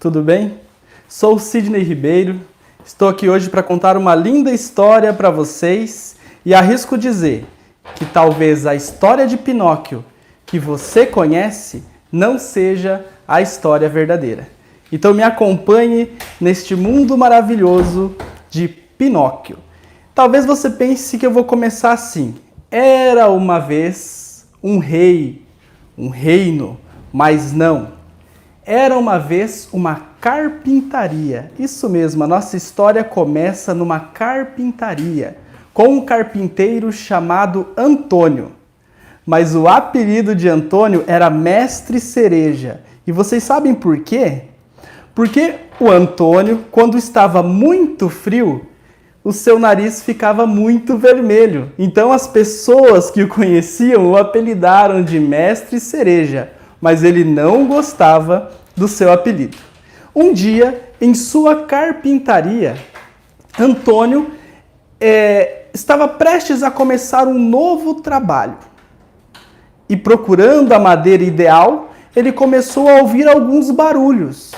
tudo bem? Sou Sidney Ribeiro, estou aqui hoje para contar uma linda história para vocês e arrisco dizer que talvez a história de Pinóquio que você conhece não seja a história verdadeira. Então me acompanhe neste mundo maravilhoso de Pinóquio. Talvez você pense que eu vou começar assim. Era uma vez um rei, um reino, mas não. Era uma vez uma carpintaria. Isso mesmo, a nossa história começa numa carpintaria, com um carpinteiro chamado Antônio. Mas o apelido de Antônio era Mestre Cereja. E vocês sabem por quê? Porque o Antônio, quando estava muito frio, o seu nariz ficava muito vermelho. Então as pessoas que o conheciam o apelidaram de Mestre Cereja, mas ele não gostava do seu apelido. Um dia, em sua carpintaria, Antônio estava prestes a começar um novo trabalho. E procurando a madeira ideal, ele começou a ouvir alguns barulhos.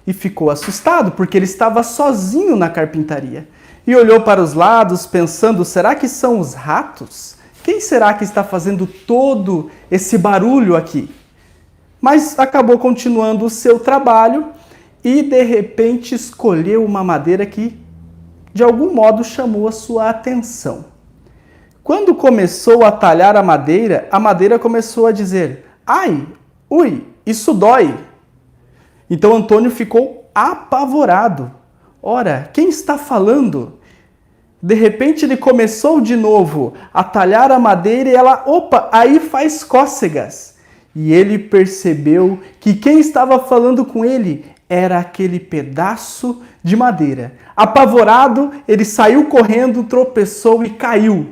E ficou assustado, porque ele estava sozinho na carpintaria. E olhou para os lados, pensando, será que são os ratos? Quem será que está fazendo todo esse barulho aqui? Mas acabou continuando o seu trabalho e, de repente, escolheu uma madeira que, de algum modo, chamou a sua atenção. Quando começou a talhar a madeira começou a dizer, ai, ui, isso dói. Então Antônio ficou apavorado. Ora, quem está falando? De repente ele começou de novo a talhar a madeira e ela, opa, aí faz cócegas. E ele percebeu que quem estava falando com ele era aquele pedaço de madeira. Apavorado, ele saiu correndo, tropeçou e caiu,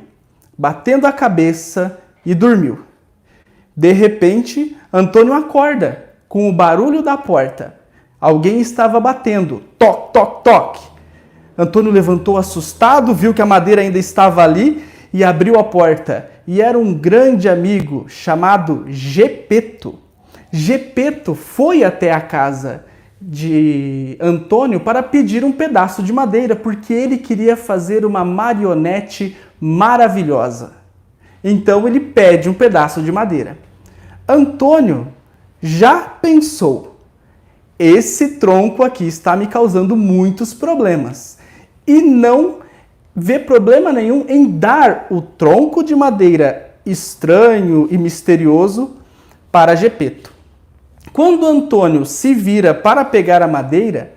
batendo a cabeça e dormiu. De repente, Antônio acorda com o barulho da porta. Alguém estava batendo. Toc, toc, toc. Antônio levantou assustado, viu que a madeira ainda estava ali e abriu a porta. E era um grande amigo chamado Gepeto. Gepeto foi até a casa de Antônio para pedir um pedaço de madeira, porque ele queria fazer uma marionete maravilhosa. Então ele pede um pedaço de madeira. Antônio já pensou, esse tronco aqui está me causando muitos problemas. E não vê problema nenhum em dar o tronco de madeira estranho e misterioso para Gepeto. Quando Antônio se vira para pegar a madeira,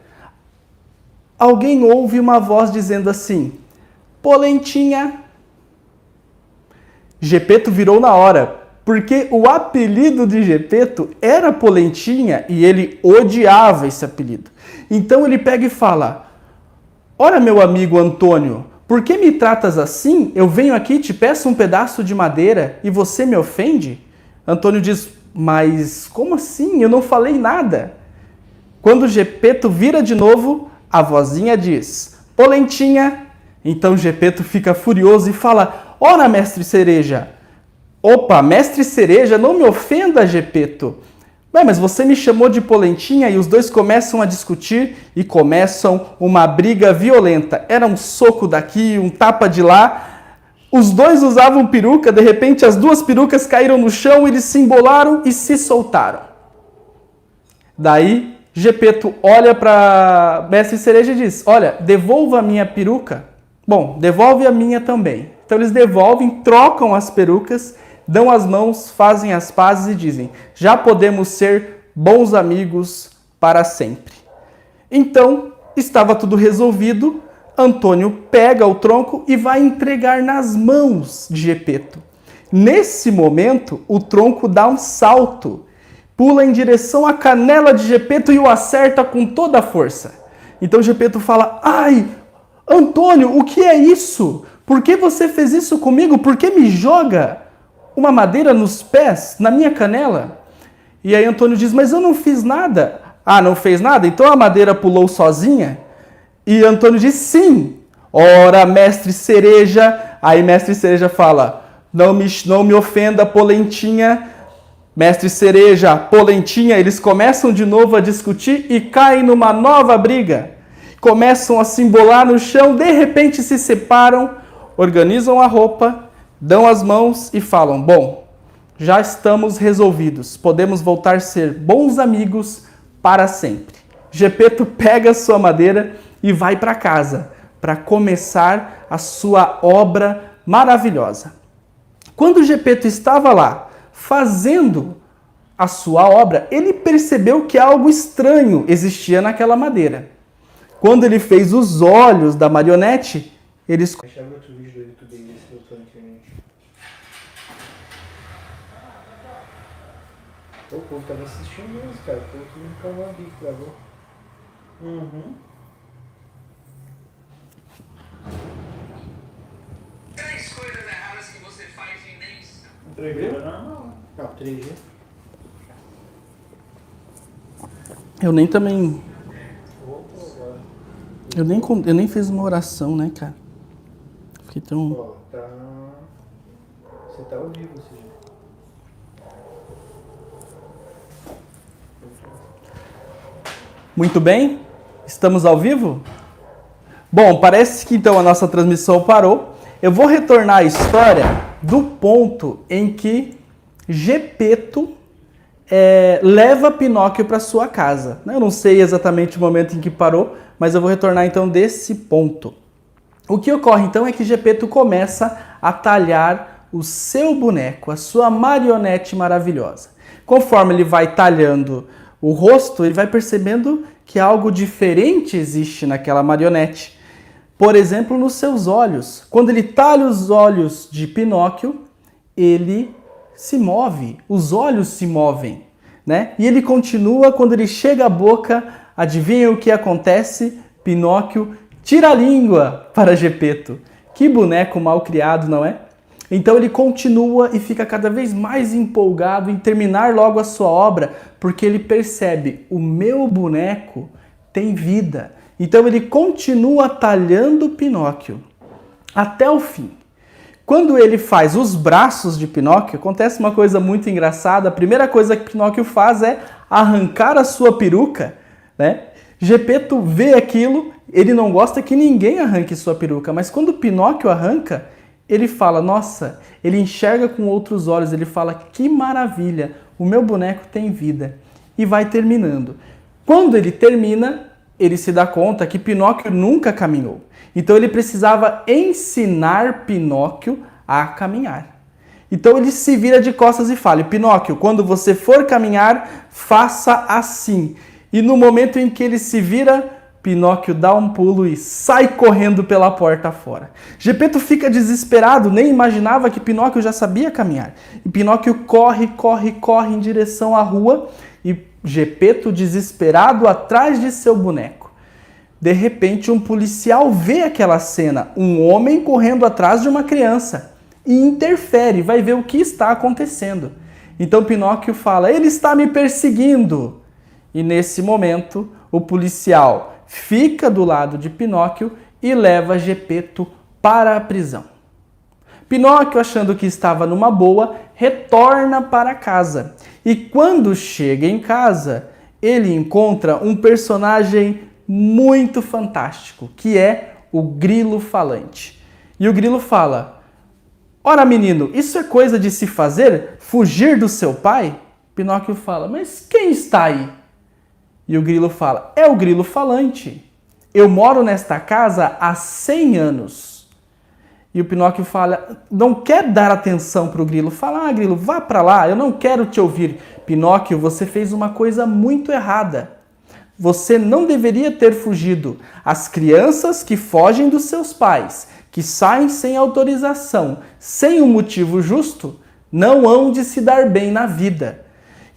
alguém ouve uma voz dizendo assim, Polentinha. Gepeto virou na hora, porque o apelido de Gepeto era Polentinha e ele odiava esse apelido. Então ele pega e fala, ora meu amigo Antônio, por que me tratas assim? Eu venho aqui, te peço um pedaço de madeira e você me ofende? Antônio diz, mas como assim? Eu não falei nada. Quando Gepeto vira de novo, a vozinha diz, Polentinha. Então Gepeto fica furioso e fala, ora mestre Cereja. Opa, mestre Cereja, não me ofenda, Gepeto. Bem, mas você me chamou de Polentinha e os dois começam a discutir e começam uma briga violenta. Era um soco daqui, um tapa de lá. Os dois usavam peruca, de repente as duas perucas caíram no chão, eles se embolaram e se soltaram. Daí, Gepeto olha para mestre Cereja e diz, olha, devolva a minha peruca. Bom, devolve a minha também. Então eles devolvem, trocam as perucas, dão as mãos, fazem as pazes e dizem, já podemos ser bons amigos para sempre. Então, estava tudo resolvido, Antônio pega o tronco e vai entregar nas mãos de Gepeto. Nesse momento, o tronco dá um salto, pula em direção à canela de Gepeto e o acerta com toda a força. Então Gepeto fala, ai, Antônio, o que é isso? Por que você fez isso comigo? Por que me joga uma madeira nos pés, na minha canela? E aí Antônio diz, mas eu não fiz nada. Ah, não fez nada? Então a madeira pulou sozinha? E Antônio diz, sim. Ora, mestre Cereja. Aí mestre Cereja fala, não me ofenda, Polentinha. Mestre Cereja, Polentinha, eles começam de novo a discutir e caem numa nova briga. Começam a se embolar no chão, de repente se separam, organizam a roupa, dão as mãos e falam: bom, já estamos resolvidos, podemos voltar a ser bons amigos para sempre. Gepeto pega sua madeira e vai para casa para começar a sua obra maravilhosa. Quando Gepeto estava lá fazendo a sua obra, ele percebeu que algo estranho existia naquela madeira. Quando ele fez os olhos da marionete, ele Achava outro vídeo do YouTube desse doutor na internet. O povo tava assistindo mesmo, cara. O povo tudo no canal ali que gravou. Três coisas erradas que você faz e nem sabe. O 3G é normal. Ah, o 3G. Eu nem também. Opa, agora. Eu nem fiz uma oração, né, cara? Fiquei tão. Ó, tá. Você tá ao vivo, ou seja. Muito bem, estamos ao vivo? Bom, parece que então a nossa transmissão parou. Eu vou retornar a história do ponto em que Gepeto leva Pinóquio para sua casa. Eu não sei exatamente o momento em que parou, mas eu vou retornar então desse ponto. O que ocorre então é que Gepeto começa a talhar o seu boneco, a sua marionete maravilhosa. Conforme ele vai talhando o rosto, ele vai percebendo que algo diferente existe naquela marionete. Por exemplo, nos seus olhos. Quando ele talha os olhos de Pinóquio, ele se move, os olhos se movem, né? E ele continua, quando ele chega à boca, adivinha o que acontece? Pinóquio tira a língua para Gepeto. Que boneco mal criado, não é? Então ele continua e fica cada vez mais empolgado em terminar logo a sua obra, porque ele percebe: o meu boneco tem vida. Então ele continua talhando Pinóquio até o fim. Quando ele faz os braços de Pinóquio, acontece uma coisa muito engraçada. A primeira coisa que Pinóquio faz é arrancar a sua peruca, né? Gepeto vê aquilo, ele não gosta que ninguém arranque sua peruca, mas quando Pinóquio arranca, ele fala: nossa, ele enxerga com outros olhos, ele fala: que maravilha, o meu boneco tem vida. E vai terminando. Quando ele termina, ele se dá conta que Pinóquio nunca caminhou. Então ele precisava ensinar Pinóquio a caminhar. Então ele se vira de costas e fala: Pinóquio, quando você for caminhar, faça assim. E no momento em que ele se vira, Pinóquio dá um pulo e sai correndo pela porta fora. Gepeto fica desesperado, nem imaginava que Pinóquio já sabia caminhar. E Pinóquio corre em direção à rua e Gepeto desesperado atrás de seu boneco. De repente, um policial vê aquela cena, um homem correndo atrás de uma criança e interfere, vai ver o que está acontecendo. Então Pinóquio fala: ele está me perseguindo. E nesse momento, o policial fica do lado de Pinóquio e leva Gepeto para a prisão. Pinóquio, achando que estava numa boa, retorna para casa. E quando chega em casa, ele encontra um personagem muito fantástico, que é o Grilo Falante. E o Grilo fala: ora, menino, isso é coisa de se fazer? Fugir do seu pai? Pinóquio fala: mas quem está aí? E o Grilo fala: é o Grilo Falante. Eu moro nesta casa há 100 anos. E o Pinóquio fala, não quer dar atenção para o Grilo. Fala: ah, Grilo, vá para lá, eu não quero te ouvir. Pinóquio, você fez uma coisa muito errada. Você não deveria ter fugido. As crianças que fogem dos seus pais, que saem sem autorização, sem um motivo justo, não hão de se dar bem na vida.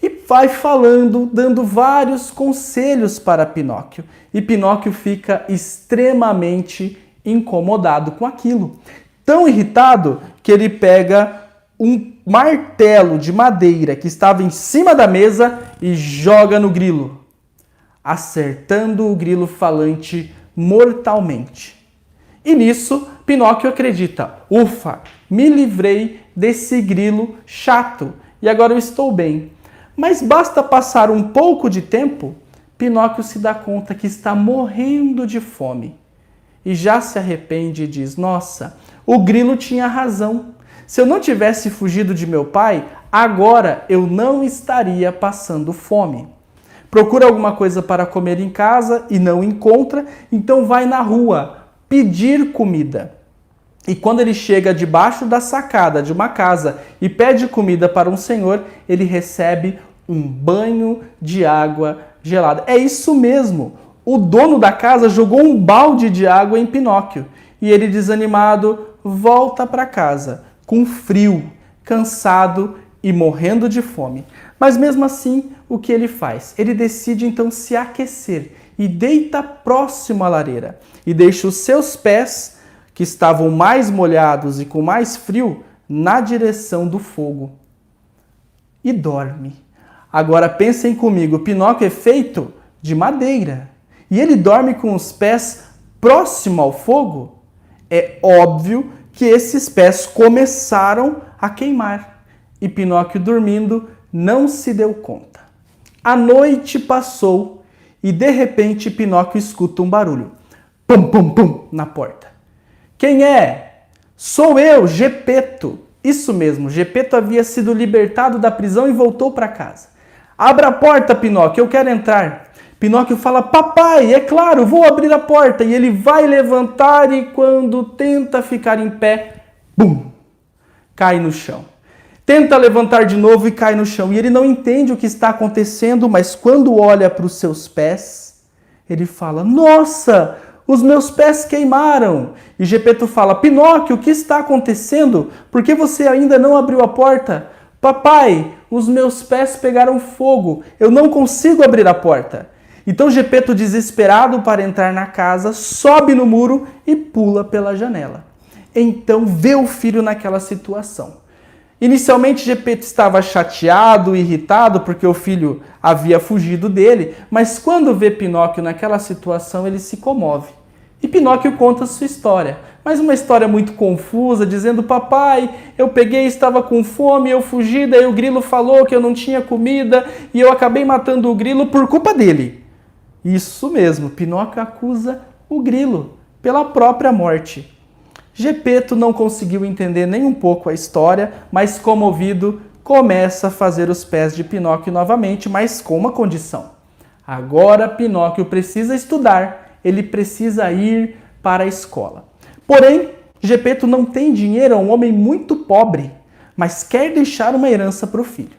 E vai falando, dando vários conselhos para Pinóquio. E Pinóquio fica extremamente incomodado com aquilo. Tão irritado que ele pega um martelo de madeira que estava em cima da mesa e joga no grilo, acertando o Grilo Falante mortalmente. E nisso, Pinóquio acredita: ufa, me livrei desse grilo chato. e agora eu estou bem. Mas basta passar um pouco de tempo, Pinóquio se dá conta que está morrendo de fome. E já se arrepende e diz: nossa, o grilo tinha razão. Se eu não tivesse fugido de meu pai, agora eu não estaria passando fome. Procura alguma coisa para comer em casa e não encontra, então vai na rua pedir comida. E quando ele chega debaixo da sacada de uma casa e pede comida para um senhor, ele recebe um banho de água gelada. É isso mesmo! O dono da casa jogou um balde de água em Pinóquio e ele, desanimado, volta para casa, com frio, cansado e morrendo de fome. Mas mesmo assim, o que ele faz? Ele decide então se aquecer e deita próximo à lareira e deixa os seus pés, que estavam mais molhados e com mais frio, na direção do fogo. E dorme. Agora pensem comigo, Pinóquio é feito de madeira e ele dorme com os pés próximo ao fogo. É óbvio que esses pés começaram a queimar e Pinóquio, dormindo, não se deu conta. A noite passou e de repente Pinóquio escuta um barulho. Pum, pum, pum, na porta. Quem é? Sou eu, Gepeto. Isso mesmo, Gepeto havia sido libertado da prisão e voltou para casa. Abra a porta, Pinóquio, eu quero entrar. Pinóquio fala: papai, é claro, vou abrir a porta. E ele vai levantar e quando tenta ficar em pé, bum, cai no chão. Tenta levantar de novo e cai no chão. E ele não entende o que está acontecendo, mas quando olha para os seus pés, ele fala: nossa, os meus pés queimaram. E Gepeto fala: Pinóquio, o que está acontecendo? Por que você ainda não abriu a porta? Papai, os meus pés pegaram fogo. Eu não consigo abrir a porta. Então Gepeto, desesperado para entrar na casa, sobe no muro e pula pela janela. Então vê o filho naquela situação. Inicialmente Gepeto estava chateado, irritado, porque o filho havia fugido dele, mas quando vê Pinóquio naquela situação, ele se comove. E Pinóquio conta sua história, mas uma história muito confusa, dizendo: papai, eu peguei, estava com fome, eu fugi, daí o grilo falou que eu não tinha comida, e eu acabei matando o grilo por culpa dele. Isso mesmo, Pinóquio acusa o grilo pela própria morte. Gepeto não conseguiu entender nem um pouco a história, mas comovido, começa a fazer os pés de Pinóquio novamente, mas com uma condição. Agora Pinóquio precisa estudar, ele precisa ir para a escola. Porém, Gepeto não tem dinheiro, é um homem muito pobre, mas quer deixar uma herança para o filho.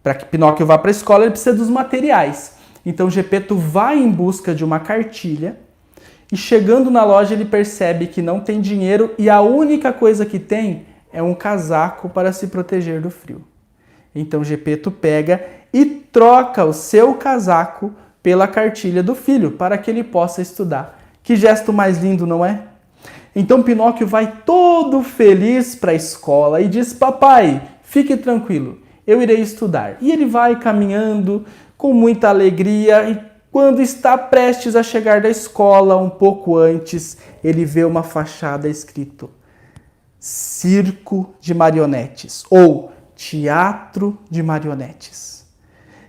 Para que Pinóquio vá para a escola, ele precisa dos materiais. Então Gepeto vai em busca de uma cartilha, e chegando na loja ele percebe que não tem dinheiro e a única coisa que tem é um casaco para se proteger do frio. Então Gepeto pega e troca o seu casaco pela cartilha do filho para que ele possa estudar. Que gesto mais lindo, não é? Então Pinóquio vai todo feliz para a escola e diz: papai, fique tranquilo, eu irei estudar. E ele vai caminhando com muita alegria e quando está prestes a chegar da escola, um pouco antes, ele vê uma fachada escrito Circo de Marionetes ou Teatro de Marionetes.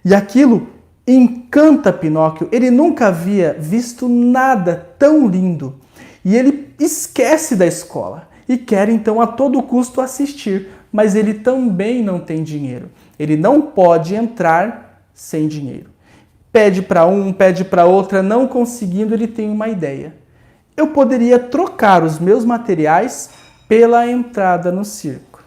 E aquilo encanta Pinóquio. Ele nunca havia visto nada tão lindo. E ele esquece da escola e quer então a todo custo assistir, mas ele também não tem dinheiro. Ele não pode entrar sem dinheiro. Pede para um, pede para outra, não conseguindo, ele tem uma ideia. Eu poderia trocar os meus materiais pela entrada no circo.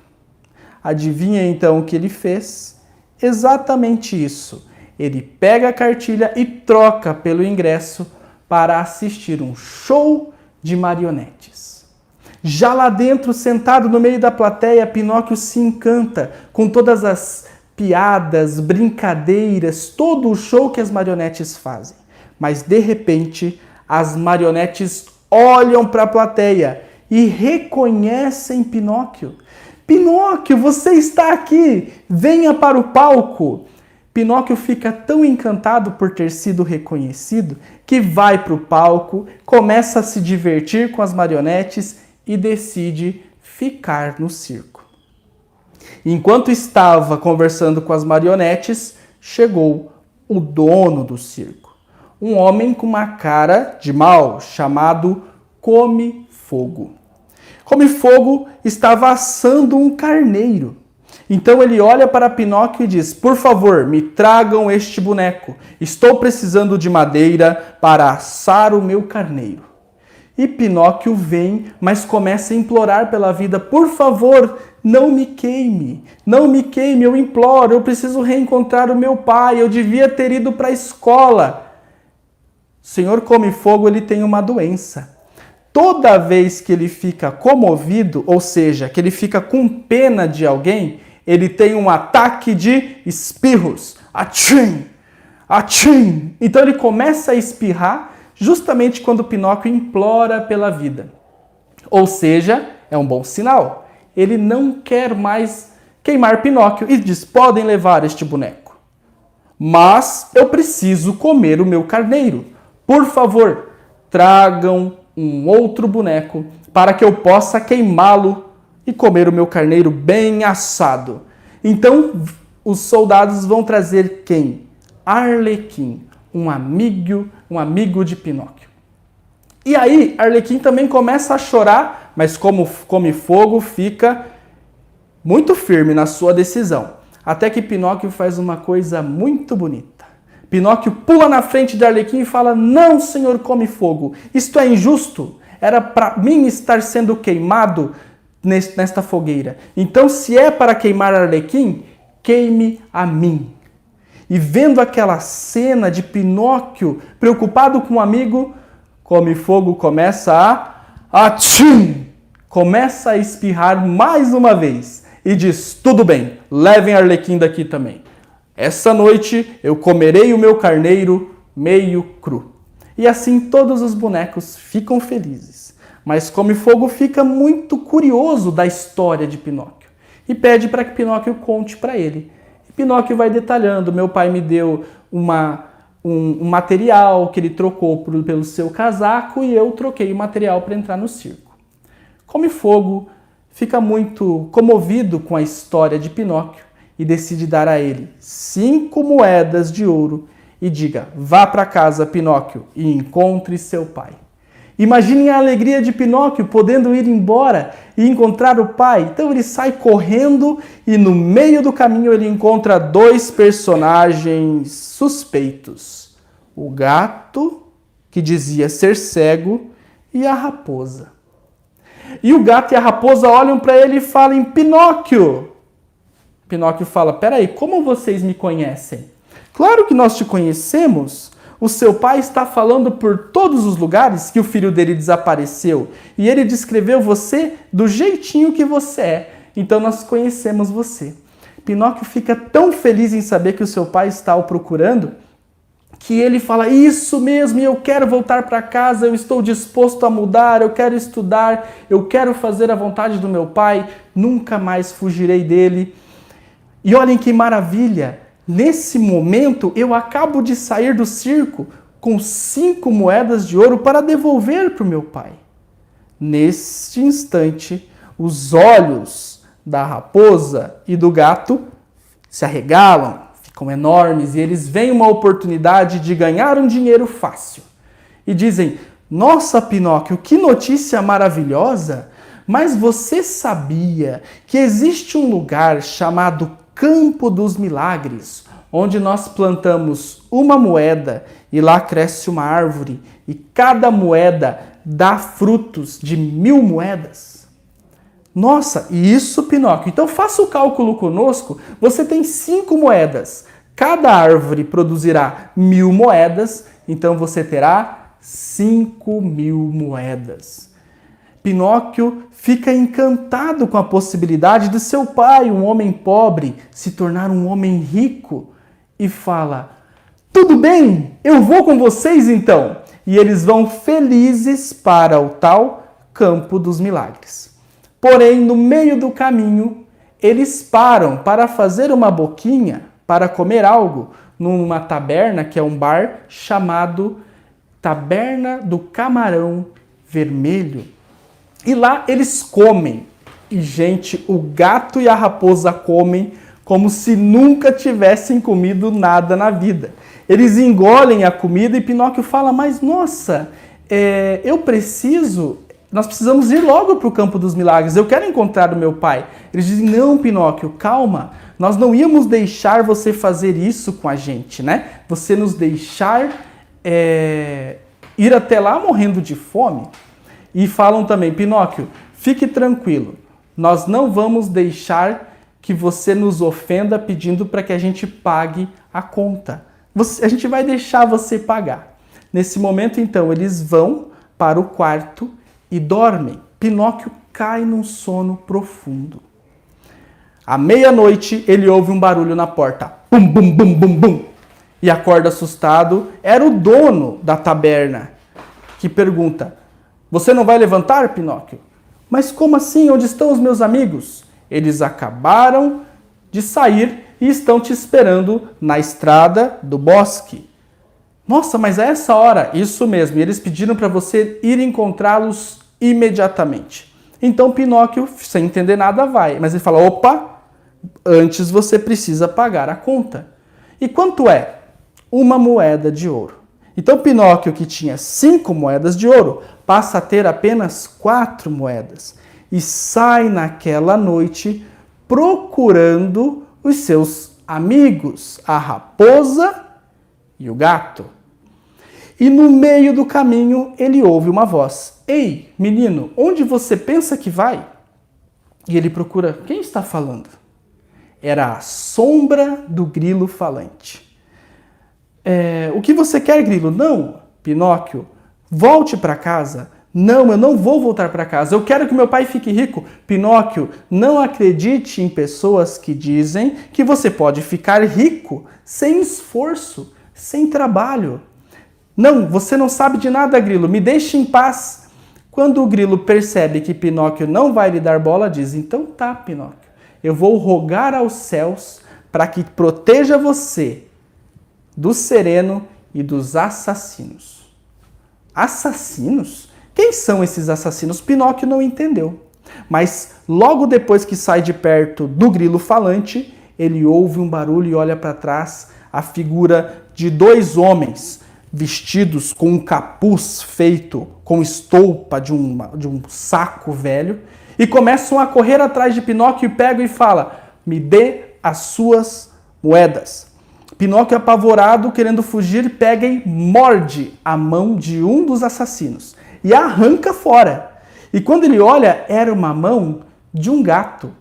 Adivinha então o que ele fez? Exatamente isso. Ele pega a cartilha e troca pelo ingresso para assistir um show de marionetes. Já lá dentro, sentado no meio da plateia, Pinóquio se encanta com todas as piadas, brincadeiras, todo o show que as marionetes fazem. Mas, de repente, as marionetes olham para a plateia e reconhecem Pinóquio. Pinóquio, você está aqui! Venha para o palco! Pinóquio fica tão encantado por ter sido reconhecido que vai para o palco, começa a se divertir com as marionetes e decide ficar no circo. Enquanto estava conversando com as marionetes, chegou o dono do circo, um homem com uma cara de mal, chamado Come Fogo. Come Fogo estava assando um carneiro. Então ele olha para Pinóquio e diz: por favor, me tragam este boneco. Estou precisando de madeira para assar o meu carneiro. E Pinóquio vem, mas começa a implorar pela vida: por favor, não me queime, eu imploro, eu preciso reencontrar o meu pai, eu devia ter ido para a escola. O Senhor Come Fogo, ele tem uma doença. Toda vez que ele fica comovido, ou seja, que ele fica com pena de alguém, ele tem um ataque de espirros. Atchim! Atchim! Então ele começa a espirrar justamente quando Pinóquio implora pela vida. Ou seja, é um bom sinal. Ele não quer mais queimar Pinóquio e diz: podem levar este boneco. Mas eu preciso comer o meu carneiro. Por favor, tragam um outro boneco para que eu possa queimá-lo e comer o meu carneiro bem assado. Então, os soldados vão trazer quem? Arlequim, um amigo de Pinóquio. E aí, Arlequim também começa a chorar, mas como Come Fogo, fica muito firme na sua decisão. Até que Pinóquio faz uma coisa muito bonita. Pinóquio pula na frente de Arlequim e fala: não, senhor Come Fogo, isto é injusto. Era para mim estar sendo queimado nesta fogueira. Então, se é para queimar Arlequim, queime a mim. E vendo aquela cena de Pinóquio preocupado com um amigo, Come Fogo começa Atchim! Começa a espirrar mais uma vez e diz: tudo bem, levem Arlequim daqui também. Essa noite eu comerei o meu carneiro meio cru. E assim todos os bonecos ficam felizes. Mas Come Fogo fica muito curioso da história de Pinóquio e pede para que Pinóquio conte para ele. E Pinóquio vai detalhando: meu pai me deu um material que ele trocou pelo seu casaco e eu troquei o material para entrar no circo. Come Fogo fica muito comovido com a história de Pinóquio e decide dar a ele 5 moedas de ouro e diga: vá para casa, Pinóquio, e encontre seu pai. Imaginem a alegria de Pinóquio podendo ir embora e encontrar o pai. Então ele sai correndo e no meio do caminho ele encontra 2 personagens suspeitos: o gato, que dizia ser cego, e a raposa. E o gato e a raposa olham para ele e falam: Pinóquio! Pinóquio fala: peraí, como vocês me conhecem? Claro que nós te conhecemos. O seu pai está falando por todos os lugares que o filho dele desapareceu. E ele descreveu você do jeitinho que você é. Então nós conhecemos você. Pinóquio fica tão feliz em saber que o seu pai está o procurando, que ele fala: isso mesmo, eu quero voltar para casa, eu estou disposto a mudar, eu quero estudar, eu quero fazer a vontade do meu pai, nunca mais fugirei dele. E olhem que maravilha! Nesse momento, eu acabo de sair do circo com 5 moedas de ouro para devolver para o meu pai. Neste instante, os olhos da raposa e do gato se arregalam, ficam enormes e eles veem uma oportunidade de ganhar um dinheiro fácil. E dizem: nossa, Pinóquio, que notícia maravilhosa! Mas você sabia que existe um lugar chamado Campo dos Milagres, onde nós plantamos uma moeda e lá cresce uma árvore e cada moeda dá frutos de 1000 moedas? Nossa, e isso, Pinóquio? Então faça o cálculo conosco. Você tem 5 moedas. Cada árvore produzirá 1000 moedas, então você terá 5.000 moedas. Pinóquio fica encantado com a possibilidade de seu pai, um homem pobre, se tornar um homem rico e fala: tudo bem, eu vou com vocês então. E eles vão felizes para o tal Campo dos Milagres. Porém, no meio do caminho, eles param para fazer uma boquinha, para comer algo, numa taberna, que é um bar, chamado Taberna do Camarão Vermelho. E lá eles comem E, gente, o gato e a raposa comem como se nunca tivessem comido nada na vida. Eles engolem a comida e Pinóquio fala, mas nossa, nós precisamos ir logo para o campo dos milagres, eu quero encontrar o meu pai. Eles dizem, não, Pinóquio, calma, nós não íamos deixar você fazer isso com a gente, né? Você nos deixar ir até lá morrendo de fome. E falam também, Pinóquio, fique tranquilo, nós não vamos deixar que você nos ofenda pedindo para que a gente pague a conta. A gente vai deixar você pagar. Nesse momento, então, eles vão para o quarto e dormem. Pinóquio cai num sono profundo. À meia-noite, ele ouve um barulho na porta. Bum, bum, bum, bum, bum. E acorda assustado. Era o dono da taberna, que pergunta, você não vai levantar, Pinóquio? Mas como assim? Onde estão os meus amigos? Eles acabaram de sair e estão te esperando na estrada do bosque. Nossa, mas é essa hora? Isso mesmo. E eles pediram para você ir encontrá-los imediatamente. Então Pinóquio, sem entender nada, vai. Mas ele fala, opa, antes você precisa pagar a conta. E quanto é? 1 moeda de ouro. Então Pinóquio, que tinha 5 moedas de ouro, passa a ter apenas 4 moedas. E sai naquela noite procurando os seus amigos, a raposa e o gato. E no meio do caminho ele ouve uma voz. Ei, menino, onde você pensa que vai? E ele procura, quem está falando? Era a sombra do grilo falante. O que você quer, grilo? Não, Pinóquio, volte para casa. Não, eu não vou voltar para casa. Eu quero que meu pai fique rico. Pinóquio, não acredite em pessoas que dizem que você pode ficar rico sem esforço, sem trabalho. Não, você não sabe de nada, grilo. Me deixe em paz. Quando o grilo percebe que Pinóquio não vai lhe dar bola, diz, então tá, Pinóquio, eu vou rogar aos céus para que proteja você do sereno e dos assassinos. Assassinos? Quem são esses assassinos? Pinóquio não entendeu. Mas logo depois que sai de perto do grilo falante, ele ouve um barulho e olha para trás a figura de 2 homens vestidos com um capuz feito com estoupa de um saco velho e começam a correr atrás de Pinóquio e pegam e falam, me dê as suas moedas. Pinóquio, apavorado, querendo fugir, pega e morde a mão de um dos assassinos e arranca fora. E quando ele olha, era uma mão de um gato.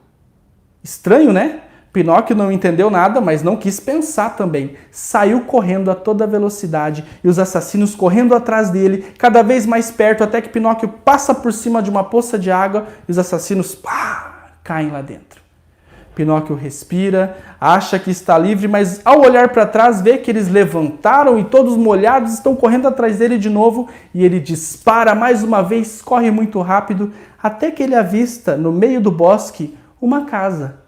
Estranho, né? Pinóquio não entendeu nada, mas não quis pensar também. Saiu correndo a toda velocidade e os assassinos correndo atrás dele, cada vez mais perto, até que Pinóquio passa por cima de uma poça de água e os assassinos caem lá dentro. Pinóquio respira, acha que está livre, mas ao olhar para trás vê que eles levantaram e todos molhados estão correndo atrás dele de novo e ele dispara mais uma vez, corre muito rápido, até que ele avista no meio do bosque uma casa.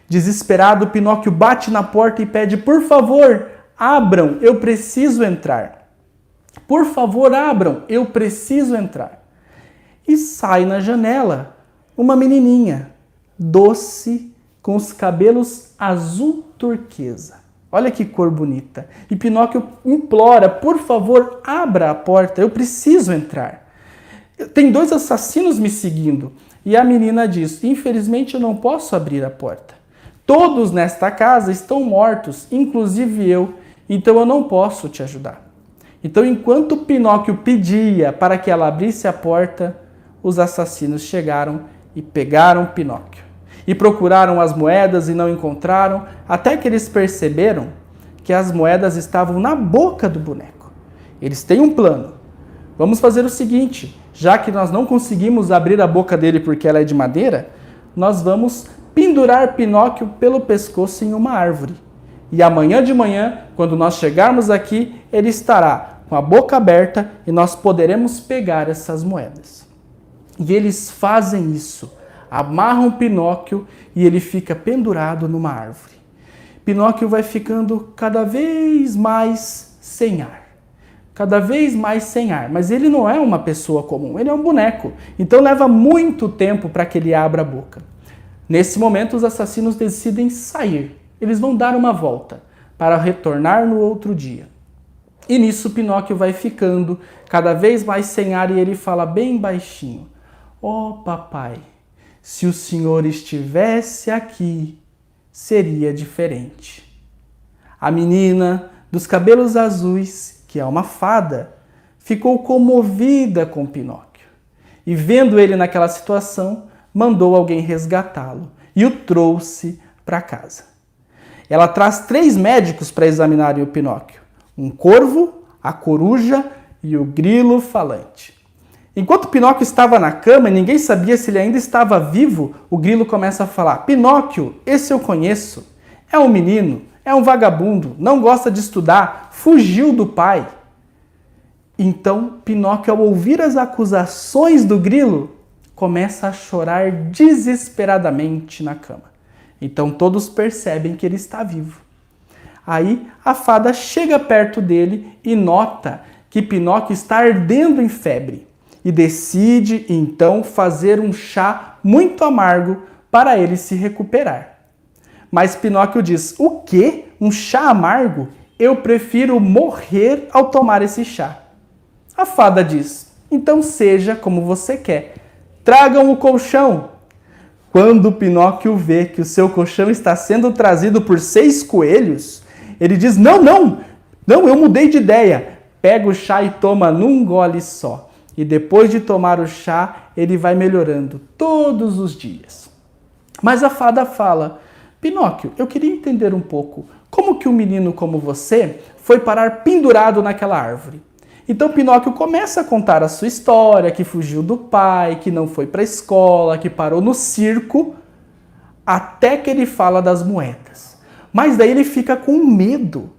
Desesperado, Pinóquio bate na porta e pede, por favor, abram, eu preciso entrar. Por favor, abram, eu preciso entrar. E sai na janela uma menininha, doce, com os cabelos azul turquesa. Olha que cor bonita. E Pinóquio implora, por favor, abra a porta, eu preciso entrar. Tem 2 assassinos me seguindo. E a menina diz, infelizmente eu não posso abrir a porta. Todos nesta casa estão mortos, inclusive eu, então eu não posso te ajudar. Então, enquanto Pinóquio pedia para que ela abrisse a porta, os assassinos chegaram e pegaram Pinóquio. E procuraram as moedas e não encontraram, até que eles perceberam que as moedas estavam na boca do boneco. Eles têm um plano. Vamos fazer o seguinte, já que nós não conseguimos abrir a boca dele porque ela é de madeira, nós vamos pendurar Pinóquio pelo pescoço em uma árvore. E amanhã de manhã, quando nós chegarmos aqui, ele estará com a boca aberta e nós poderemos pegar essas moedas. E eles fazem isso. Amarram Pinóquio e ele fica pendurado numa árvore. Pinóquio vai ficando cada vez mais sem ar. cada vez mais sem ar. Mas ele não é uma pessoa comum, ele é um boneco. Então leva muito tempo para que ele abra a boca. Nesse momento, os assassinos decidem sair. Eles vão dar uma volta para retornar no outro dia. E nisso Pinóquio vai ficando cada vez mais sem ar e ele fala bem baixinho: "Oh, papai, se o senhor estivesse aqui, seria diferente." A menina dos cabelos azuis, que é uma fada, ficou comovida com Pinóquio. E vendo ele naquela situação, mandou alguém resgatá-lo e o trouxe para casa. Ela traz 3 médicos para examinarem o Pinóquio: um corvo, a coruja e o grilo falante. Enquanto Pinóquio estava na cama e ninguém sabia se ele ainda estava vivo, o grilo começa a falar: "Pinóquio, esse eu conheço. É um menino, é um vagabundo, não gosta de estudar, fugiu do pai." Então, Pinóquio, ao ouvir as acusações do grilo, começa a chorar desesperadamente na cama. Então todos percebem que ele está vivo. Aí a fada chega perto dele e nota que Pinóquio está ardendo em febre e decide então fazer um chá muito amargo para ele se recuperar. Mas Pinóquio diz: "O quê? Um chá amargo? Eu prefiro morrer ao tomar esse chá." A fada diz: "Então seja como você quer. Tragam o colchão." Quando Pinóquio vê que o seu colchão está sendo trazido por 6 coelhos, ele diz: Não, eu mudei de ideia." Pega o chá e toma num gole só. E depois de tomar o chá, ele vai melhorando todos os dias. Mas a fada fala: "Pinóquio, eu queria entender um pouco. Como que um menino como você foi parar pendurado naquela árvore?" Então Pinóquio começa a contar a sua história, que fugiu do pai, que não foi para a escola, que parou no circo, até que ele fala das moedas. Mas daí ele fica com medo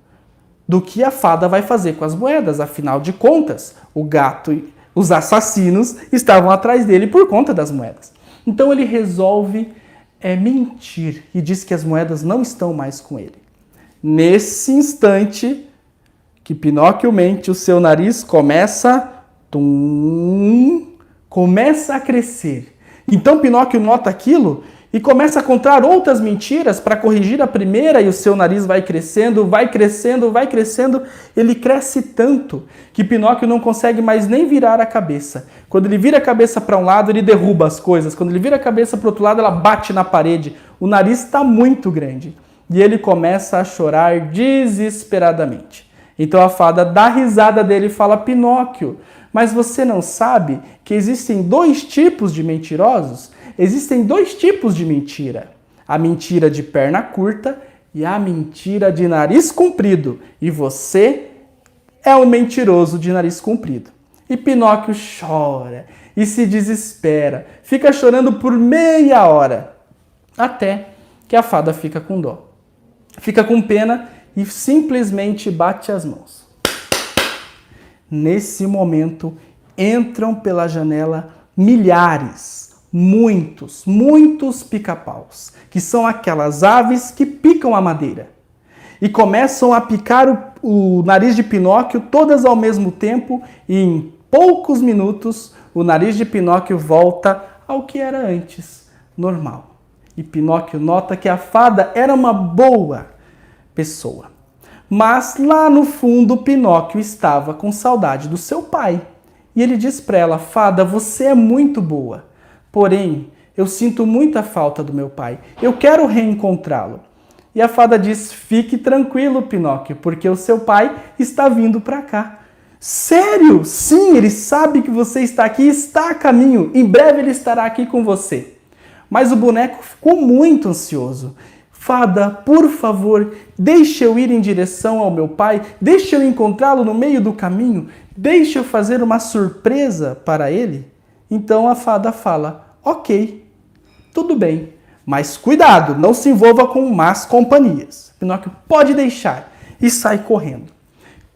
do que a fada vai fazer com as moedas. Afinal de contas, o gato e os assassinos estavam atrás dele por conta das moedas. Então ele resolve mentir e diz que as moedas não estão mais com ele. Nesse instante que Pinóquio mente, o seu nariz começa a crescer. Então Pinóquio nota aquilo e começa a contar outras mentiras para corrigir a primeira, e o seu nariz vai crescendo, vai crescendo, vai crescendo. Ele cresce tanto que Pinóquio não consegue mais nem virar a cabeça. Quando ele vira a cabeça para um lado, ele derruba as coisas. Quando ele vira a cabeça para o outro lado, ela bate na parede. O nariz está muito grande. E ele começa a chorar desesperadamente. Então a fada dá risada dele e fala: "Pinóquio, mas você não sabe que existem 2 tipos de mentirosos? Existem 2 tipos de mentira. A mentira de perna curta e a mentira de nariz comprido. E você é um mentiroso de nariz comprido." E Pinóquio chora e se desespera. Fica chorando por meia hora. Até que a fada fica com dó. Fica com pena e simplesmente bate as mãos. Nesse momento, entram pela janela milhares, muitos pica-paus, que são aquelas aves que picam a madeira. E começam a picar o nariz de Pinóquio todas ao mesmo tempo, e em poucos minutos o nariz de Pinóquio volta ao que era antes, normal. E Pinóquio nota que a fada era uma boa pessoa. Mas lá no fundo Pinóquio estava com saudade do seu pai. E ele diz para ela: "Fada, você é muito boa. Porém, eu sinto muita falta do meu pai. Eu quero reencontrá-lo." E a fada diz: "Fique tranquilo, Pinóquio, porque o seu pai está vindo para cá." "Sério? Sim, ele sabe que você está aqui e está a caminho. Em breve ele estará aqui com você." Mas o boneco ficou muito ansioso. "Fada, por favor, deixe eu ir em direção ao meu pai, deixe eu encontrá-lo no meio do caminho, deixe eu fazer uma surpresa para ele." Então a fada fala: "Ok, tudo bem, mas cuidado, não se envolva com más companhias." Pinóquio pode deixar e sai correndo.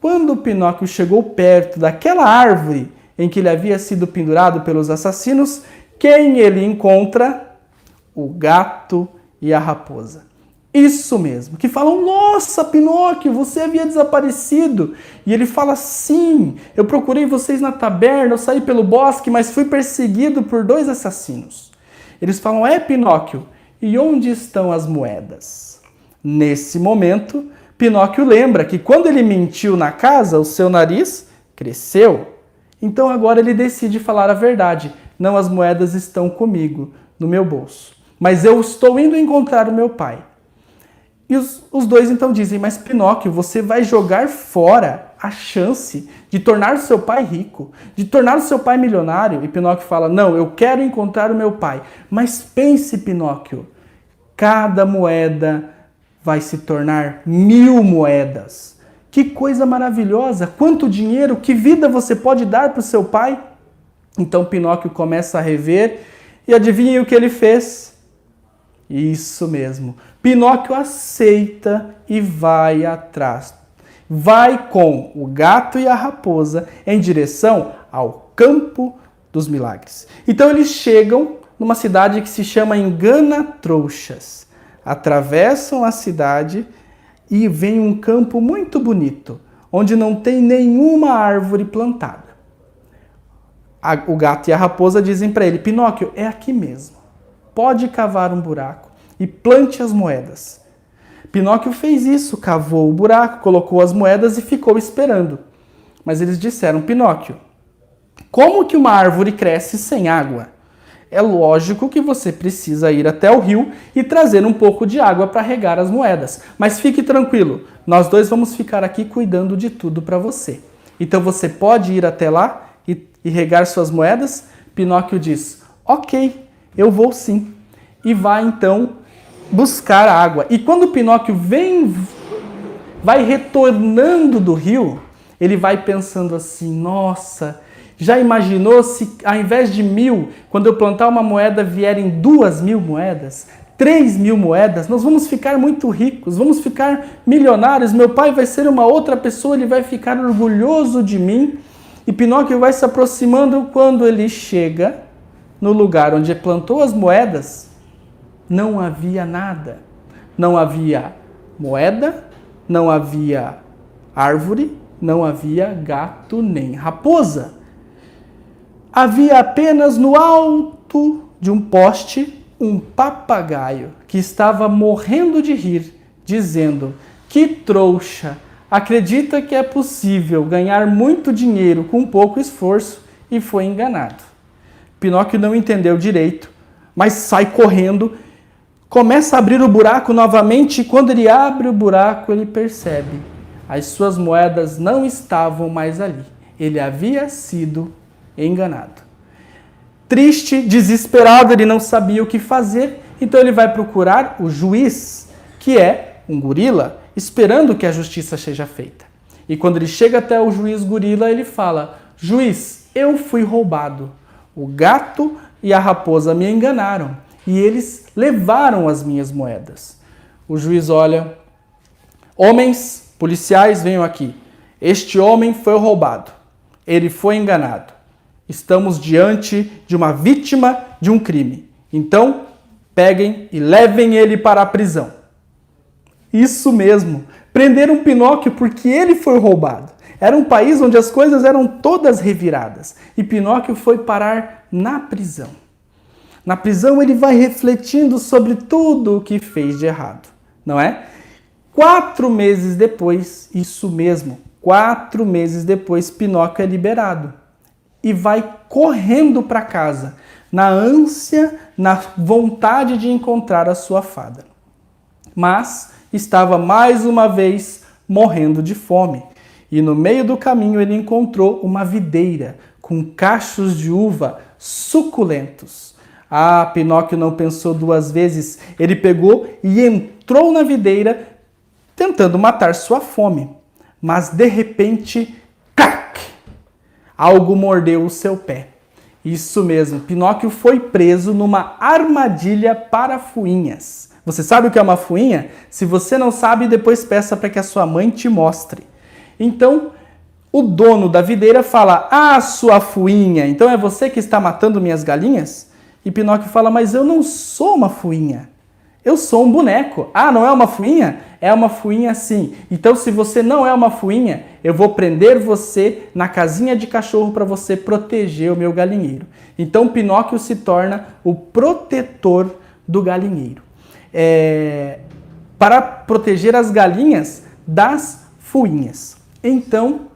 Quando Pinóquio chegou perto daquela árvore em que ele havia sido pendurado pelos assassinos, quem ele encontra? O gato e a raposa. Isso mesmo, que falam, nossa, Pinóquio, você havia desaparecido. E ele fala, sim, eu procurei vocês na taberna, eu saí pelo bosque, mas fui perseguido por 2 assassinos. Eles falam, Pinóquio, e onde estão as moedas? Nesse momento, Pinóquio lembra que quando ele mentiu na casa, o seu nariz cresceu. Então agora ele decide falar a verdade. Não, as moedas estão comigo, no meu bolso. Mas eu estou indo encontrar o meu pai. E os 2 então dizem, mas Pinóquio, você vai jogar fora a chance de tornar o seu pai rico, de tornar o seu pai milionário. E Pinóquio fala, não, eu quero encontrar o meu pai. Mas pense, Pinóquio, cada moeda vai se tornar 1000 moedas. Que coisa maravilhosa! Quanto dinheiro, que vida você pode dar para o seu pai? Então Pinóquio começa a rever e adivinha o que ele fez? Isso mesmo. Pinóquio aceita e vai atrás. Vai com o gato e a raposa em direção ao campo dos milagres. Então eles chegam numa cidade que se chama Engana-Trouxas. Atravessam a cidade e vem um campo muito bonito, onde não tem nenhuma árvore plantada. O gato e a raposa dizem para ele, Pinóquio, é aqui mesmo. Pode cavar um buraco e plante as moedas. Pinóquio fez isso, cavou o buraco, colocou as moedas e ficou esperando. Mas eles disseram, Pinóquio, como que uma árvore cresce sem água? É lógico que você precisa ir até o rio e trazer um pouco de água para regar as moedas. Mas fique tranquilo, nós 2 vamos ficar aqui cuidando de tudo para você. Então você pode ir até lá e regar suas moedas? Pinóquio diz, ok, eu vou sim. E vai então buscar água. E quando Pinóquio vai retornando do rio, ele vai pensando assim, nossa, já imaginou se ao invés de 1000, quando eu plantar uma moeda vierem 2000 moedas, 3000 moedas, nós vamos ficar muito ricos, vamos ficar milionários, meu pai vai ser uma outra pessoa, ele vai ficar orgulhoso de mim. E Pinóquio vai se aproximando. Quando ele chega no lugar onde plantou as moedas, não havia nada. Não havia moeda, não havia árvore, não havia gato nem raposa. Havia apenas no alto de um poste um papagaio que estava morrendo de rir, dizendo, que trouxa, acredita que é possível ganhar muito dinheiro com pouco esforço e foi enganado. Pinóquio não entendeu direito, mas sai correndo, começa a abrir o buraco novamente e quando ele abre o buraco ele percebe, as suas moedas não estavam mais ali. Ele havia sido enganado. Triste, desesperado, ele não sabia o que fazer, então ele vai procurar o juiz, que é um gorila, esperando que a justiça seja feita. E quando ele chega até o juiz gorila, ele fala, juiz, eu fui roubado. O gato e a raposa me enganaram e eles levaram as minhas moedas. O juiz olha, homens, policiais, venham aqui. Este homem foi roubado. Ele foi enganado. Estamos diante de uma vítima de um crime. Então, peguem e levem ele para a prisão. Isso mesmo, prenderam Pinóquio porque ele foi roubado. Era um país onde as coisas eram todas reviradas. E Pinóquio foi parar na prisão. Na prisão ele vai refletindo sobre tudo o que fez de errado, não é? 4 meses depois, isso mesmo, 4 meses depois, Pinóquio é liberado. E vai correndo para casa, na ânsia, na vontade de encontrar a sua fada. Mas estava mais uma vez morrendo de fome. E no meio do caminho ele encontrou uma videira com cachos de uva suculentos. Ah, Pinóquio não pensou 2 vezes. Ele pegou e entrou na videira tentando matar sua fome. Mas de repente, crac! Algo mordeu o seu pé. Isso mesmo, Pinóquio foi preso numa armadilha para fuinhas. Você sabe o que é uma fuinha? Se você não sabe, depois peça para que a sua mãe te mostre. Então, o dono da videira fala, ah, sua fuinha, então é você que está matando minhas galinhas? E Pinóquio fala, mas eu não sou uma fuinha. Eu sou um boneco. Ah, não é uma fuinha? É uma fuinha sim. Então, se você não é uma fuinha, eu vou prender você na casinha de cachorro para você proteger o meu galinheiro. Então, Pinóquio se torna o protetor do galinheiro. Para proteger as galinhas das fuinhas. Então,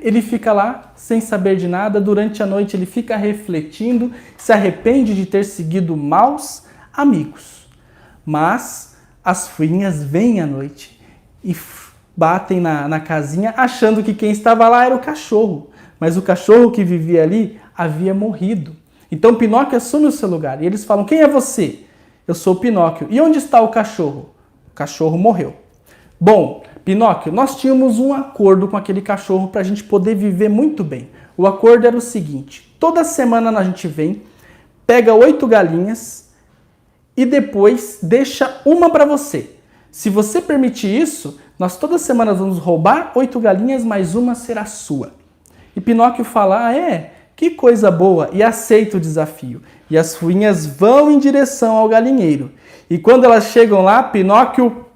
ele fica lá sem saber de nada. Durante a noite ele fica refletindo, se arrepende de ter seguido maus amigos. Mas as fuinhas vêm à noite e batem na casinha achando que quem estava lá era o cachorro. Mas o cachorro que vivia ali havia morrido. Então Pinóquio assume o seu lugar e eles falam: quem é você? Eu sou o Pinóquio. E onde está o cachorro? O cachorro morreu. Bom, Pinóquio, nós tínhamos um acordo com aquele cachorro para a gente poder viver muito bem. O acordo era o seguinte: toda semana a gente vem, pega 8 galinhas e depois deixa uma para você. Se você permitir isso, nós toda semana vamos roubar 8 galinhas, mas uma será sua. E Pinóquio fala: ah, é? Que coisa boa! E aceita o desafio. E as fuinhas vão em direção ao galinheiro. E quando elas chegam lá, Pinóquio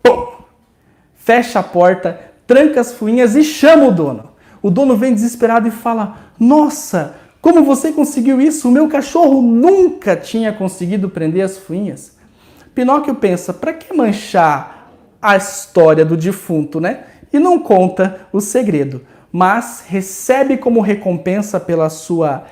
fecha a porta, tranca as fuinhas e chama o dono. O dono vem desesperado e fala: nossa, como você conseguiu isso? O meu cachorro nunca tinha conseguido prender as fuinhas. Pinóquio pensa: para que manchar a história do defunto, né? E não conta o segredo, mas recebe como recompensa pela sua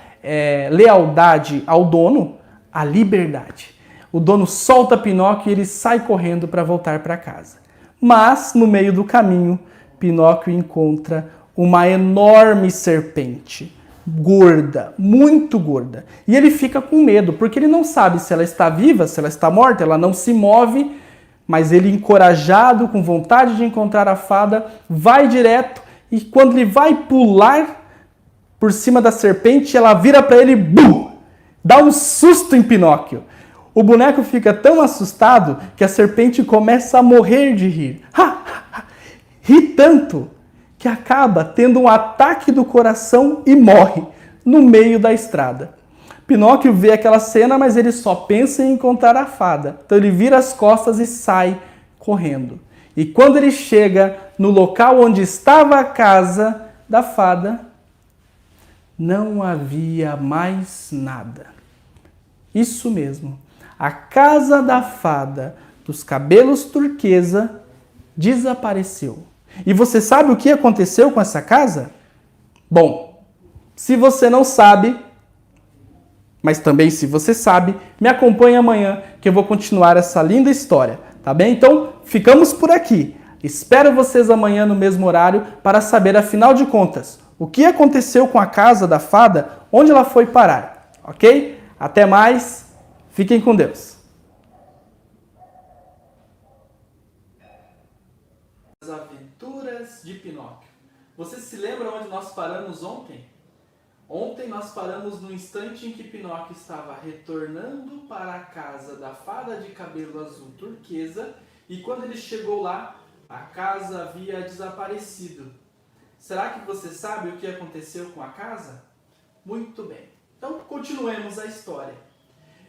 lealdade ao dono a liberdade. O dono solta Pinóquio e ele sai correndo para voltar para casa. Mas, no meio do caminho, Pinóquio encontra uma enorme serpente, gorda, muito gorda. E ele fica com medo, porque ele não sabe se ela está viva, se ela está morta, ela não se move, mas ele, encorajado, com vontade de encontrar a fada, vai direto e quando ele vai pular por cima da serpente, ela vira para ele, bum! Dá um susto em Pinóquio. O boneco fica tão assustado que a serpente começa a morrer de rir. Ri tanto que acaba tendo um ataque do coração e morre no meio da estrada. Pinóquio vê aquela cena, mas ele só pensa em encontrar a fada. Então ele vira as costas e sai correndo. E quando ele chega no local onde estava a casa da fada, não havia mais nada. Isso mesmo. A casa da fada dos cabelos turquesa desapareceu. E você sabe o que aconteceu com essa casa? Bom, se você não sabe, mas também se você sabe, me acompanhe amanhã que eu vou continuar essa linda história, tá bem? Então, ficamos por aqui. Espero vocês amanhã no mesmo horário para saber, afinal de contas, o que aconteceu com a casa da fada, onde ela foi parar, ok? Até mais. Fiquem com Deus. As aventuras de Pinóquio. Você se lembra onde nós paramos ontem? Ontem nós paramos no instante em que Pinóquio estava retornando para a casa da fada de cabelo azul turquesa e quando ele chegou lá, a casa havia desaparecido. Será que você sabe o que aconteceu com a casa? Muito bem. Então, continuemos a história.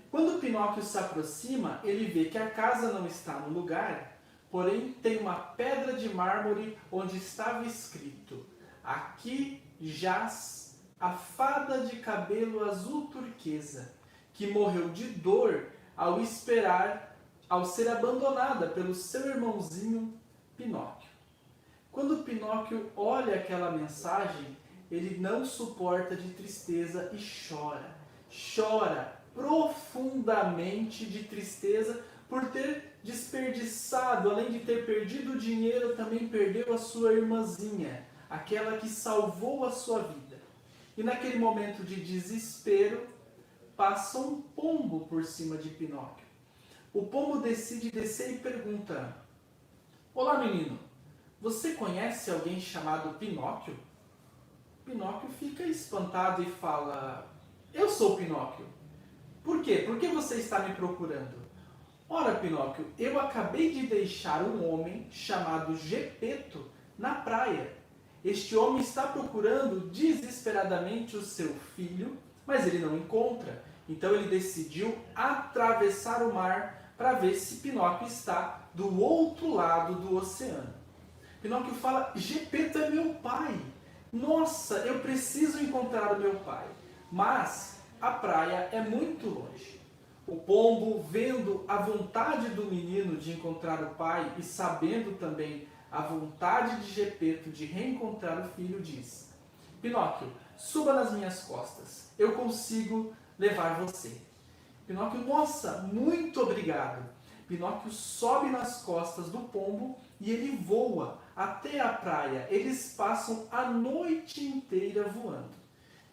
Quando Pinóquio se aproxima, ele vê que a casa não está no lugar, porém tem uma pedra de mármore onde estava escrito: aqui jaz a fada de cabelo azul turquesa, que morreu de dor ao ser abandonada pelo seu irmãozinho Pinóquio. Quando Pinóquio olha aquela mensagem, ele não suporta de tristeza e chora. Chora profundamente de tristeza por ter desperdiçado, além de ter perdido o dinheiro, também perdeu a sua irmãzinha, aquela que salvou a sua vida. E naquele momento de desespero, passa um pombo por cima de Pinóquio. O pombo decide descer e pergunta: olá, menino, você conhece alguém chamado Pinóquio? Pinóquio fica espantado e fala: eu sou Pinóquio. Por quê? Por que você está me procurando? Ora, Pinóquio, eu acabei de deixar um homem chamado Gepeto na praia. Este homem está procurando desesperadamente o seu filho, mas ele não encontra. Então ele decidiu atravessar o mar para ver se Pinóquio está do outro lado do oceano. Pinóquio fala: Gepeto é meu pai. Nossa, eu preciso encontrar o meu pai. Mas a praia é muito longe. O pombo, vendo a vontade do menino de encontrar o pai e sabendo também a vontade de Gepeto de reencontrar o filho, diz: Pinóquio, suba nas minhas costas, eu consigo levar você. Pinóquio, nossa, muito obrigado. Pinóquio sobe nas costas do pombo e ele voa até a praia. Eles passam a noite inteira voando.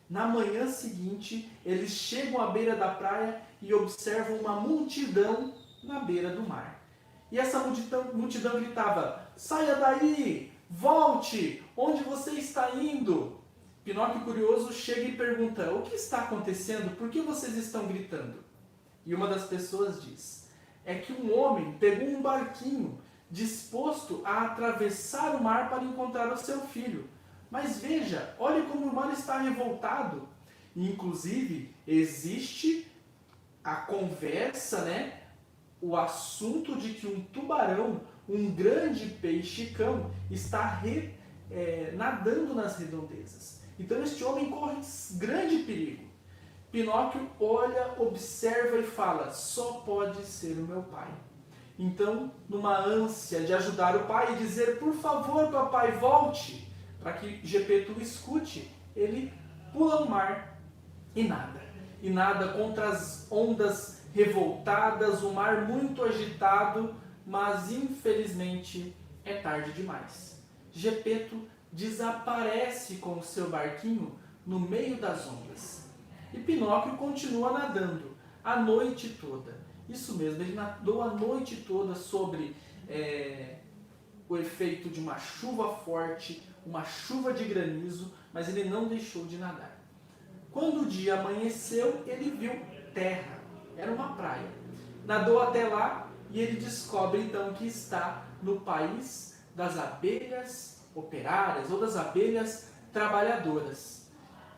Na manhã seguinte, eles chegam à beira da praia e observam uma multidão na beira do mar. E essa multidão gritava: saia daí! Volte! Onde você está indo? Pinóquio, curioso, chega e pergunta: o que está acontecendo? Por que vocês estão gritando? E uma das pessoas diz: é que um homem pegou um barquinho disposto a atravessar o mar para encontrar o seu filho. Mas veja, olhe como o mar está revoltado. E, inclusive, existe a conversa, o assunto de que um tubarão, um grande peixe-cão, está nadando nas redondezas. Então este homem corre grande perigo. Pinóquio olha, observa e fala: só pode ser o meu pai. Então, numa ânsia de ajudar o pai e dizer: por favor, papai, volte, para que Gepeto o escute, ele pula no mar e nada. E nada contra as ondas revoltadas, o mar muito agitado, mas infelizmente é tarde demais. Gepeto desaparece com o seu barquinho no meio das ondas. E Pinóquio continua nadando a noite toda. Isso mesmo, ele nadou a noite toda sobre o efeito de uma chuva forte, uma chuva de granizo, mas ele não deixou de nadar. Quando o dia amanheceu, ele viu terra, era uma praia. Nadou até lá e ele descobre então que está no país das abelhas operárias ou das abelhas trabalhadoras.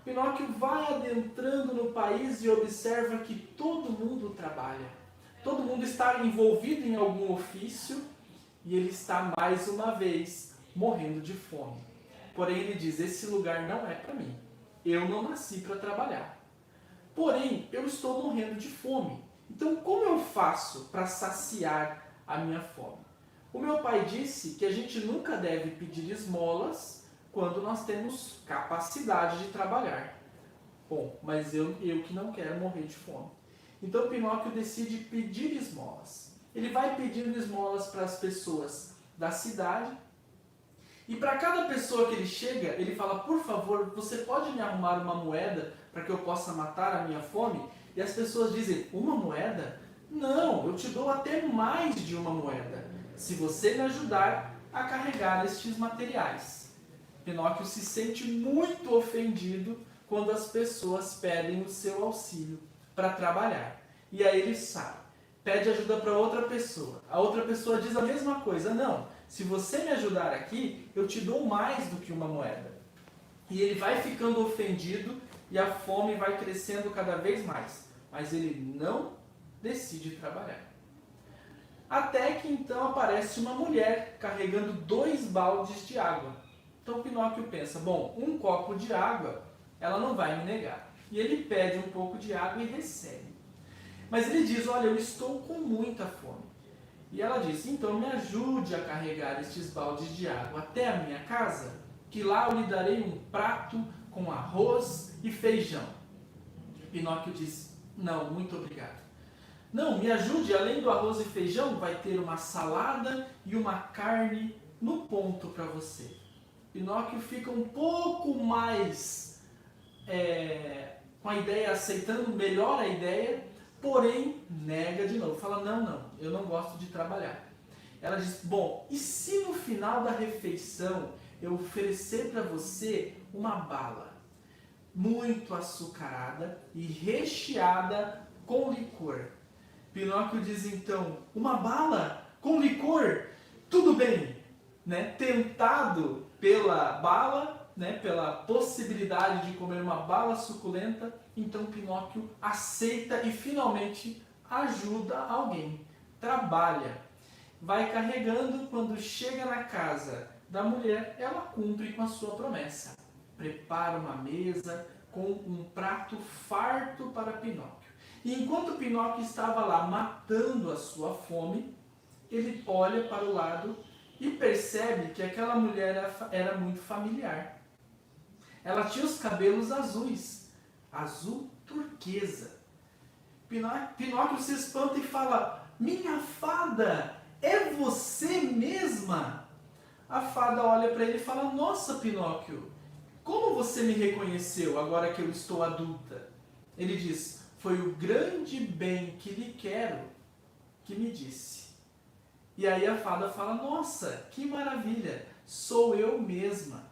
Pinóquio vai adentrando no país e observa que todo mundo trabalha. Todo mundo está envolvido em algum ofício e ele está mais uma vez morrendo de fome. Porém ele diz: esse lugar não é para mim. Eu não nasci para trabalhar. Porém, eu estou morrendo de fome. Então como eu faço para saciar a minha fome? O meu pai disse que a gente nunca deve pedir esmolas quando nós temos capacidade de trabalhar. Bom, mas eu que não quero morrer de fome. Então Pinóquio decide pedir esmolas. Ele vai pedindo esmolas para as pessoas da cidade. E para cada pessoa que ele chega, ele fala: por favor, você pode me arrumar uma moeda para que eu possa matar a minha fome? E as pessoas dizem: uma moeda? Não, eu te dou até mais de uma moeda, se você me ajudar a carregar estes materiais. Pinóquio se sente muito ofendido quando as pessoas pedem o seu auxílio para trabalhar. E aí ele sai, pede ajuda para outra pessoa. A outra pessoa diz a mesma coisa: não, se você me ajudar aqui, eu te dou mais do que uma moeda. E ele vai ficando ofendido e a fome vai crescendo cada vez mais. Mas ele não decide trabalhar. Até que então aparece uma mulher carregando 2 baldes de água. Então Pinóquio pensa: bom, um copo de água ela não vai me negar. E ele pede um pouco de água e recebe. Mas ele diz: olha, eu estou com muita fome. E ela diz: então me ajude a carregar estes baldes de água até a minha casa, que lá eu lhe darei um prato com arroz e feijão. Pinóquio diz: não, muito obrigado. Não, me ajude, além do arroz e feijão, vai ter uma salada e uma carne no ponto para você. Pinóquio fica um pouco mais com a ideia, aceitando melhor a ideia, porém nega de novo. Fala: não, eu não gosto de trabalhar. Ela diz: bom, e se no final da refeição eu oferecer para você uma bala muito açucarada e recheada com licor? Pinóquio diz então: uma bala com licor? Tudo bem, Tentado pela bala, pela possibilidade de comer uma bala suculenta, então Pinóquio aceita e finalmente ajuda alguém. trabalha, vai carregando. Quando chega na casa da mulher, ela cumpre com a sua promessa. Prepara uma mesa com um prato farto para Pinóquio. E enquanto Pinóquio estava lá matando a sua fome, ele olha para o lado e percebe que aquela mulher era muito familiar. Ela tinha os cabelos azuis, azul turquesa. Pinóquio se espanta e fala: minha fada, é você mesma? A fada olha para ele e fala: nossa, Pinóquio, como você me reconheceu agora que eu estou adulta? Ele diz: foi o grande bem que lhe quero que me disse. E aí a fada fala: nossa, que maravilha, sou eu mesma.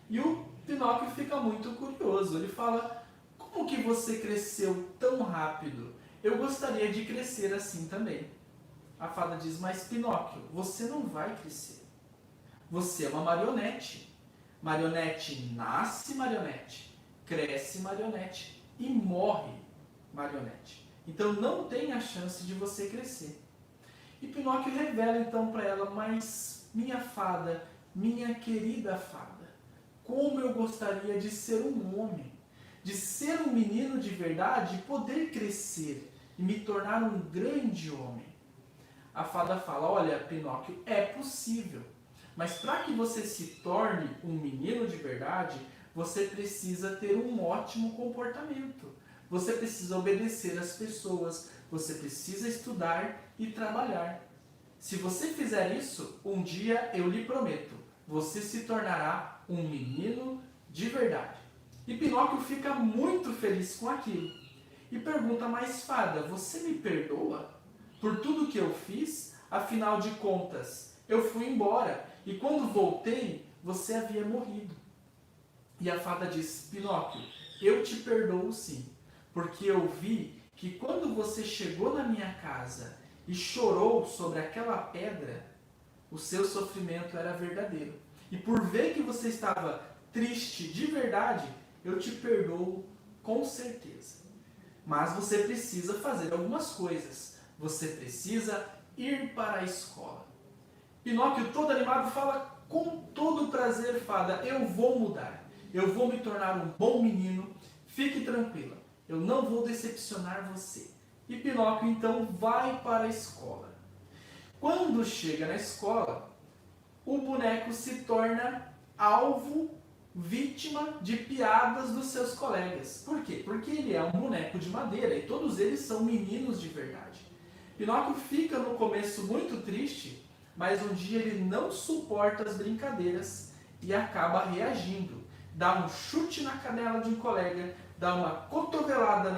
E o Pinóquio fica muito curioso. Ele fala: como que você cresceu tão rápido? Eu gostaria de crescer assim também. A fada diz: mas Pinóquio, você não vai crescer. Você é uma marionete. Marionete nasce marionete, cresce marionete e morre marionete. Então não tem a chance de você crescer. E Pinóquio revela então para ela: mas minha fada, minha querida fada, como eu gostaria de ser um homem, de ser um menino de verdade e poder crescer e me tornar um grande homem. A fada fala: olha, Pinóquio, é possível, mas para que você se torne um menino de verdade, você precisa ter um ótimo comportamento. Você precisa obedecer às pessoas, você precisa estudar e trabalhar. Se você fizer isso, um dia eu lhe prometo, você se tornará um menino de verdade. E Pinóquio fica muito feliz com aquilo. E pergunta: mas fada, você me perdoa por tudo que eu fiz? Afinal de contas, eu fui embora e quando voltei, você havia morrido. E a fada diz: Pinóquio, eu te perdoo sim, porque eu vi que quando você chegou na minha casa e chorou sobre aquela pedra, o seu sofrimento era verdadeiro. E por ver que você estava triste de verdade, eu te perdoo com certeza. Mas você precisa fazer algumas coisas. Você precisa ir para a escola. Pinóquio, todo animado, fala: com todo prazer, fada, eu vou mudar. Eu vou me tornar um bom menino. Fique tranquila, eu não vou decepcionar você. E Pinóquio então vai para a escola. Quando chega na escola, o boneco se torna alvo, vítima de piadas dos seus colegas. Por quê? Porque ele é um boneco de madeira e todos eles são meninos de verdade. Pinóquio fica no começo muito triste, mas um dia ele não suporta as brincadeiras e acaba reagindo. Dá um chute na canela de um colega, dá uma cotovelada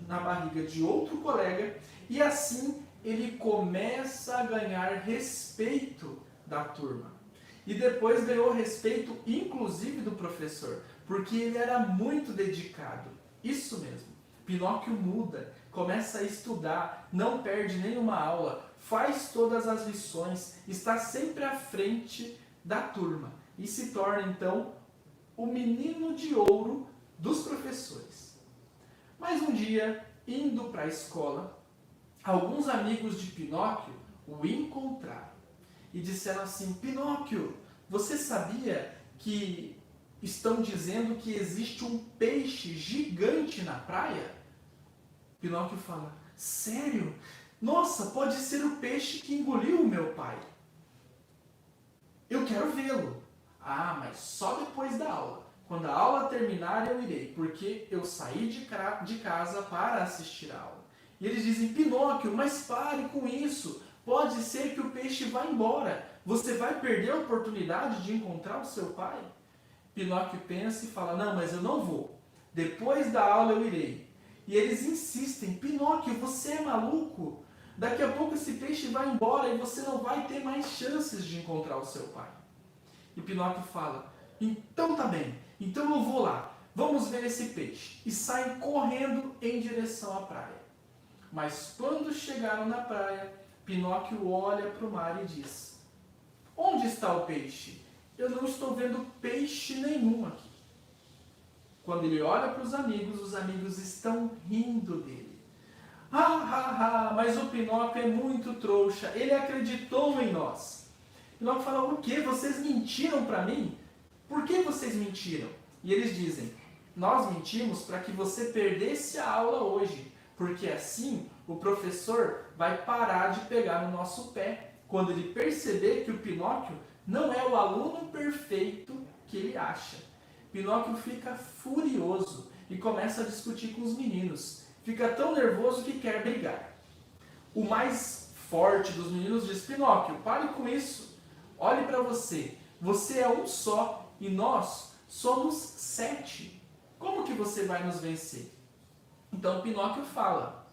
na barriga de outro colega e assim ele começa a ganhar respeito da turma. E depois ganhou respeito inclusive do professor, porque ele era muito dedicado. Isso mesmo. Pinóquio muda, começa a estudar, não perde nenhuma aula, faz todas as lições, está sempre à frente da turma e se torna então o menino de ouro dos professores. Mas um dia, indo para a escola, alguns amigos de Pinóquio o encontraram e disseram assim: Pinóquio, você sabia que estão dizendo que existe um peixe gigante na praia? Pinóquio fala: sério? Nossa, pode ser o peixe que engoliu o meu pai. Eu quero vê-lo. Ah, mas só depois da aula. Quando a aula terminar eu irei, porque eu saí de casa para assistir a aula. E eles dizem: Pinóquio, mas pare com isso. Pode ser que o peixe vá embora. Você vai perder a oportunidade de encontrar o seu pai? Pinóquio pensa e fala: não, mas eu não vou. Depois da aula eu irei. E eles insistem: Pinóquio, você é maluco? Daqui a pouco esse peixe vai embora e você não vai ter mais chances de encontrar o seu pai. E Pinóquio fala: então tá bem, então eu vou lá, vamos ver esse peixe. E saem correndo em direção à praia. Mas quando chegaram na praia, Pinóquio olha para o mar e diz: onde está o peixe? Eu não estou vendo peixe nenhum aqui. Quando ele olha para os amigos estão rindo dele. Mas o Pinóquio é muito trouxa, ele acreditou em nós. Pinóquio fala, o quê? Vocês mentiram para mim? Por que vocês mentiram? E eles dizem, nós mentimos para que você perdesse a aula hoje, porque assim o professor vai parar de pegar no nosso pé quando ele perceber que o Pinóquio não é o aluno perfeito que ele acha. Pinóquio fica furioso e começa a discutir com os meninos. Fica tão nervoso que quer brigar. O mais forte dos meninos diz, Pinóquio, pare com isso. Olhe para você. Você é um só e nós somos 7. Como que você vai nos vencer? Então Pinóquio fala,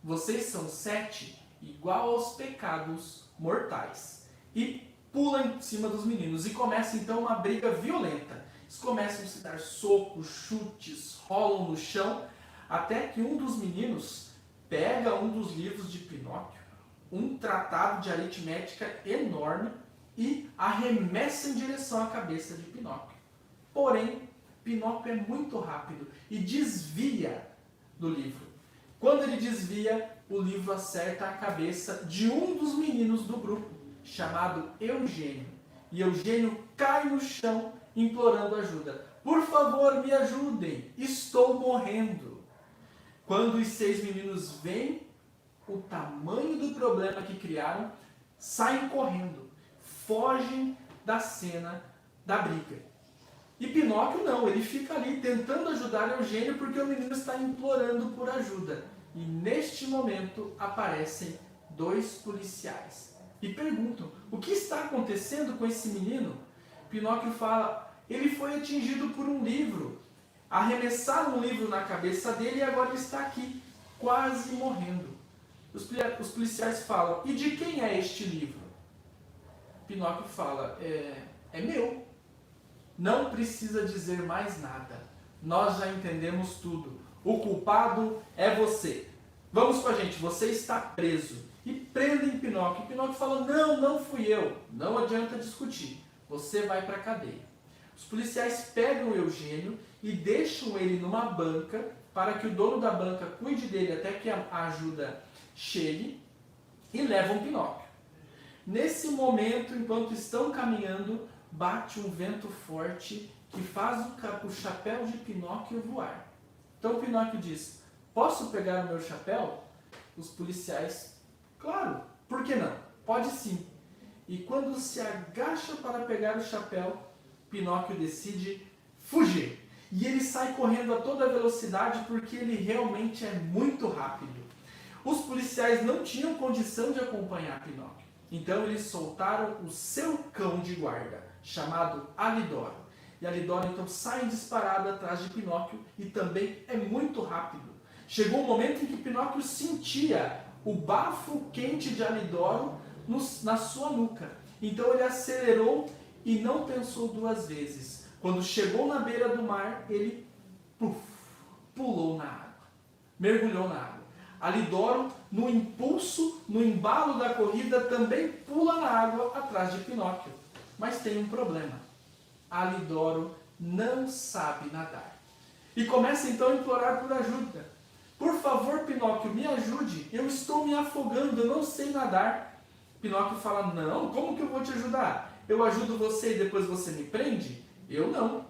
vocês são 7 igual aos pecados mortais. E pula em cima dos meninos e começa então uma briga violenta. Eles começam a se dar socos, chutes, rolam no chão, até que um dos meninos pega um dos livros de Pinóquio, um tratado de aritmética enorme, e arremessa em direção à cabeça de Pinóquio. Porém, Pinóquio é muito rápido e desvia do livro. Quando ele desvia, o livro acerta a cabeça de um dos meninos do grupo, chamado Eugênio. E Eugênio cai no chão implorando ajuda. Por favor, me ajudem, estou morrendo. Quando os 6 meninos veem o tamanho do problema que criaram, saem correndo, fogem da cena da briga. E Pinóquio não, ele fica ali tentando ajudar Eugênio porque o menino está implorando por ajuda. E neste momento aparecem 2 policiais e perguntam, o que está acontecendo com esse menino? Pinóquio fala, ele foi atingido por um livro. Arremessaram um livro na cabeça dele e agora ele está aqui, quase morrendo. Os policiais falam, e de quem é este livro? Pinóquio fala, é meu. Não precisa dizer mais nada. Nós já entendemos tudo. O culpado é você. Vamos com a gente, você está preso. E prendem Pinóquio. Pinóquio fala, não fui eu. Não adianta discutir. Você vai para a cadeia. Os policiais pegam o Eugênio e deixam ele numa banca para que o dono da banca cuide dele até que a ajuda chegue e levam Pinóquio. Nesse momento, enquanto estão caminhando, bate um vento forte que faz o chapéu de Pinóquio voar. Então Pinóquio diz, posso pegar o meu chapéu? Os policiais, claro, por que não? Pode sim. E quando se agacha para pegar o chapéu, Pinóquio decide fugir. E ele sai correndo a toda velocidade porque ele realmente é muito rápido. Os policiais não tinham condição de acompanhar Pinóquio. Então eles soltaram o seu cão de guarda, chamado Alidoro. E Alidoro então sai disparado atrás de Pinóquio e também é muito rápido. Chegou um momento em que Pinóquio sentia o bafo quente de Alidoro na sua nuca. Então ele acelerou e não pensou 2 vezes. Quando chegou na beira do mar, ele pulou na água, mergulhou na água. Alidoro, no impulso, no embalo da corrida, também pula na água atrás de Pinóquio. Mas tem um problema. Alidoro não sabe nadar. E começa então a implorar por ajuda. Por favor, Pinóquio, me ajude. Eu estou me afogando, eu não sei nadar. Pinóquio fala, não, como que eu vou te ajudar? Eu ajudo você e depois você me prende? Eu não.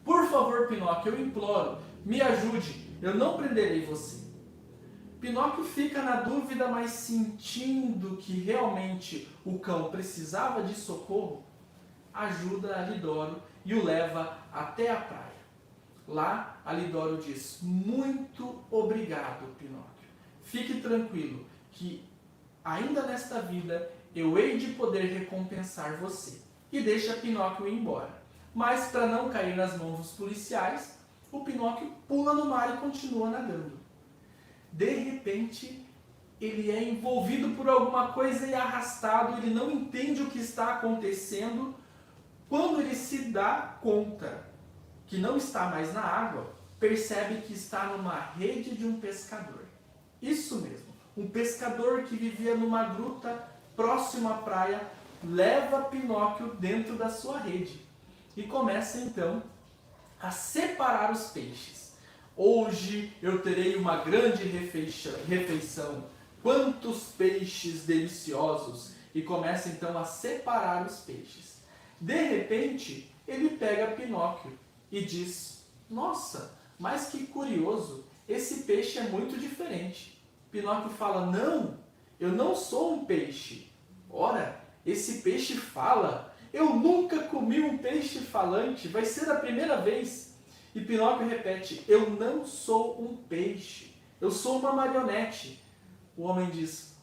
Por favor, Pinóquio, eu imploro, me ajude. Eu não prenderei você. Pinóquio fica na dúvida, mas sentindo que realmente o cão precisava de socorro, ajuda Alidoro e o leva até a praia. Lá, Alidoro diz, muito obrigado, Pinóquio. Fique tranquilo, que ainda nesta vida eu hei de poder recompensar você. E deixa Pinóquio ir embora. Mas para não cair nas mãos dos policiais, o Pinóquio pula no mar e continua nadando. De repente, ele é envolvido por alguma coisa e arrastado, ele não entende o que está acontecendo. Quando ele se dá conta que não está mais na água, percebe que está numa rede de um pescador. Isso mesmo, um pescador que vivia numa gruta próximo à praia, leva Pinóquio dentro da sua rede e começa então a separar os peixes. Hoje eu terei uma grande refeição. Quantos peixes deliciosos! E começa então a separar os peixes. De repente, ele pega Pinóquio e diz: nossa, mas que curioso, esse peixe é muito diferente. Pinóquio fala: não, eu não sou um peixe. Ora, esse peixe fala. Eu nunca comi um peixe falante, vai ser a primeira vez. E Pinóquio repete: eu não sou um peixe, eu sou uma marionete. O homem diz: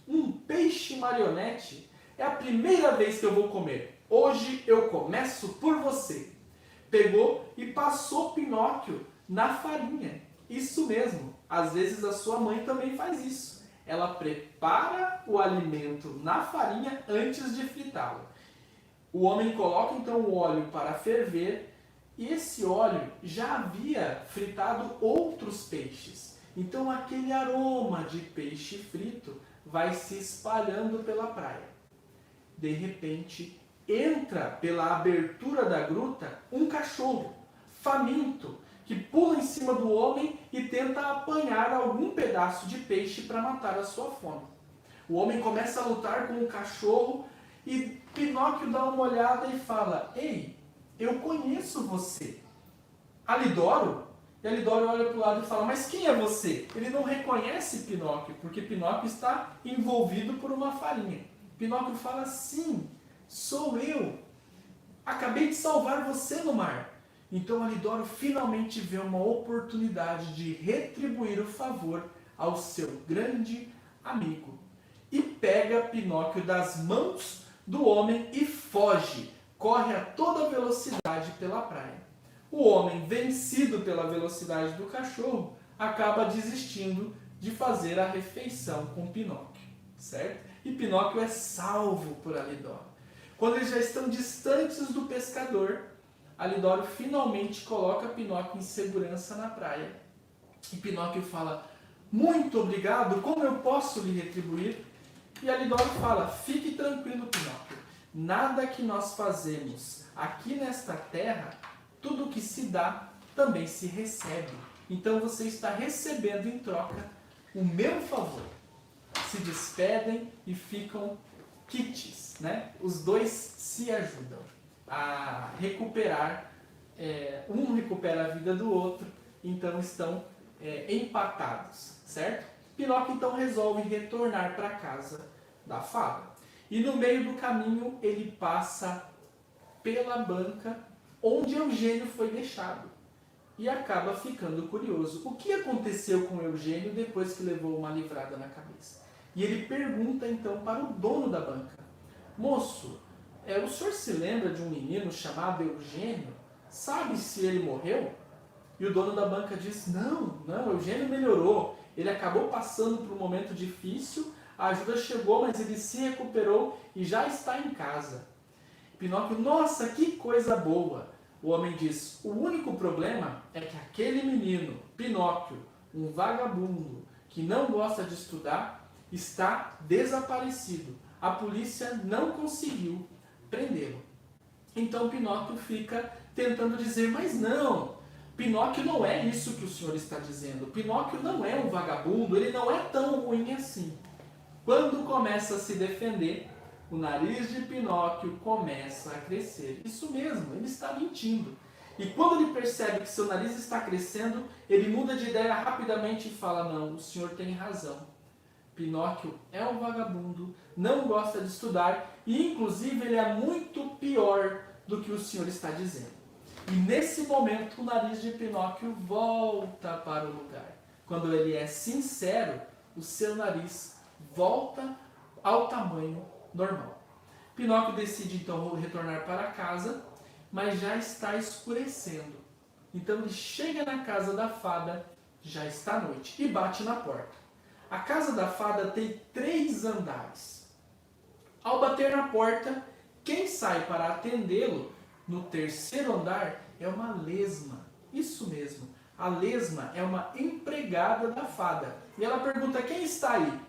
um peixe marionete? É a primeira vez que eu vou comer. Hoje eu começo por você. Pegou e passou Pinóquio na farinha. Isso mesmo, às vezes a sua mãe também faz isso. Ela prepara o alimento na farinha antes de fritá-lo. O homem coloca então o óleo para ferver e esse óleo já havia fritado outros peixes. Então aquele aroma de peixe frito vai se espalhando pela praia. De repente, entra pela abertura da gruta um cachorro, faminto, que pula em cima do homem e tenta apanhar algum pedaço de peixe para matar a sua fome. O homem começa a lutar com o cachorro e Pinóquio dá uma olhada e fala: ei, eu conheço você. Alidoro? E Alidoro olha para o lado e fala: mas quem é você? Ele não reconhece Pinóquio, porque Pinóquio está envolvido por uma farinha. Pinóquio fala: sim, sou eu. Acabei de salvar você no mar. Então Alidoro finalmente vê uma oportunidade de retribuir o favor ao seu grande amigo. E pega Pinóquio das mãos do homem e foge, corre a toda velocidade pela praia. O homem, vencido pela velocidade do cachorro, acaba desistindo de fazer a refeição com Pinóquio, certo? E Pinóquio é salvo por Alidoro. Quando eles já estão distantes do pescador, Alidoro finalmente coloca Pinóquio em segurança na praia. E Pinóquio fala: muito obrigado, como eu posso lhe retribuir? E Alidoro fala: fique tranquilo, Pinóquio, nada que nós fazemos aqui nesta terra, tudo que se dá também se recebe. Então você está recebendo em troca o meu favor. Se despedem e ficam quites, né? Os dois se ajudam a recuperar, um recupera a vida do outro, então estão empatados, certo? Pinóquio então resolve retornar para a casa da fada. E no meio do caminho ele passa pela banca onde Eugênio foi deixado. E acaba ficando curioso. O que aconteceu com Eugênio depois que levou uma livrada na cabeça? E ele pergunta então para o dono da banca: moço, o senhor se lembra de um menino chamado Eugênio? Sabe se ele morreu? E o dono da banca diz: não, Eugênio melhorou. Ele acabou passando por um momento difícil, a ajuda chegou, mas ele se recuperou e já está em casa. Pinóquio: nossa, que coisa boa! O homem diz: o único problema é que aquele menino, Pinóquio, um vagabundo que não gosta de estudar, está desaparecido. A polícia não conseguiu prendê-lo. Então Pinóquio fica tentando dizer: mas não, Pinóquio não é isso que o senhor está dizendo. Pinóquio não é um vagabundo, ele não é tão ruim assim. Quando começa a se defender, o nariz de Pinóquio começa a crescer. Isso mesmo, ele está mentindo. E quando ele percebe que seu nariz está crescendo, ele muda de ideia rapidamente e fala: não, o senhor tem razão. Pinóquio é um vagabundo, não gosta de estudar e inclusive ele é muito pior do que o senhor está dizendo. E nesse momento o nariz de Pinóquio volta para o lugar. Quando ele é sincero, o seu nariz volta ao tamanho normal. Pinóquio decide então retornar para casa, mas já está escurecendo. Então ele chega na casa da fada, já está noite, e bate na porta. A casa da fada tem 3 andares. Ao bater na porta, quem sai para atendê-lo no 3º andar é uma lesma. Isso mesmo, a lesma é uma empregada da fada. E ela pergunta: quem está aí?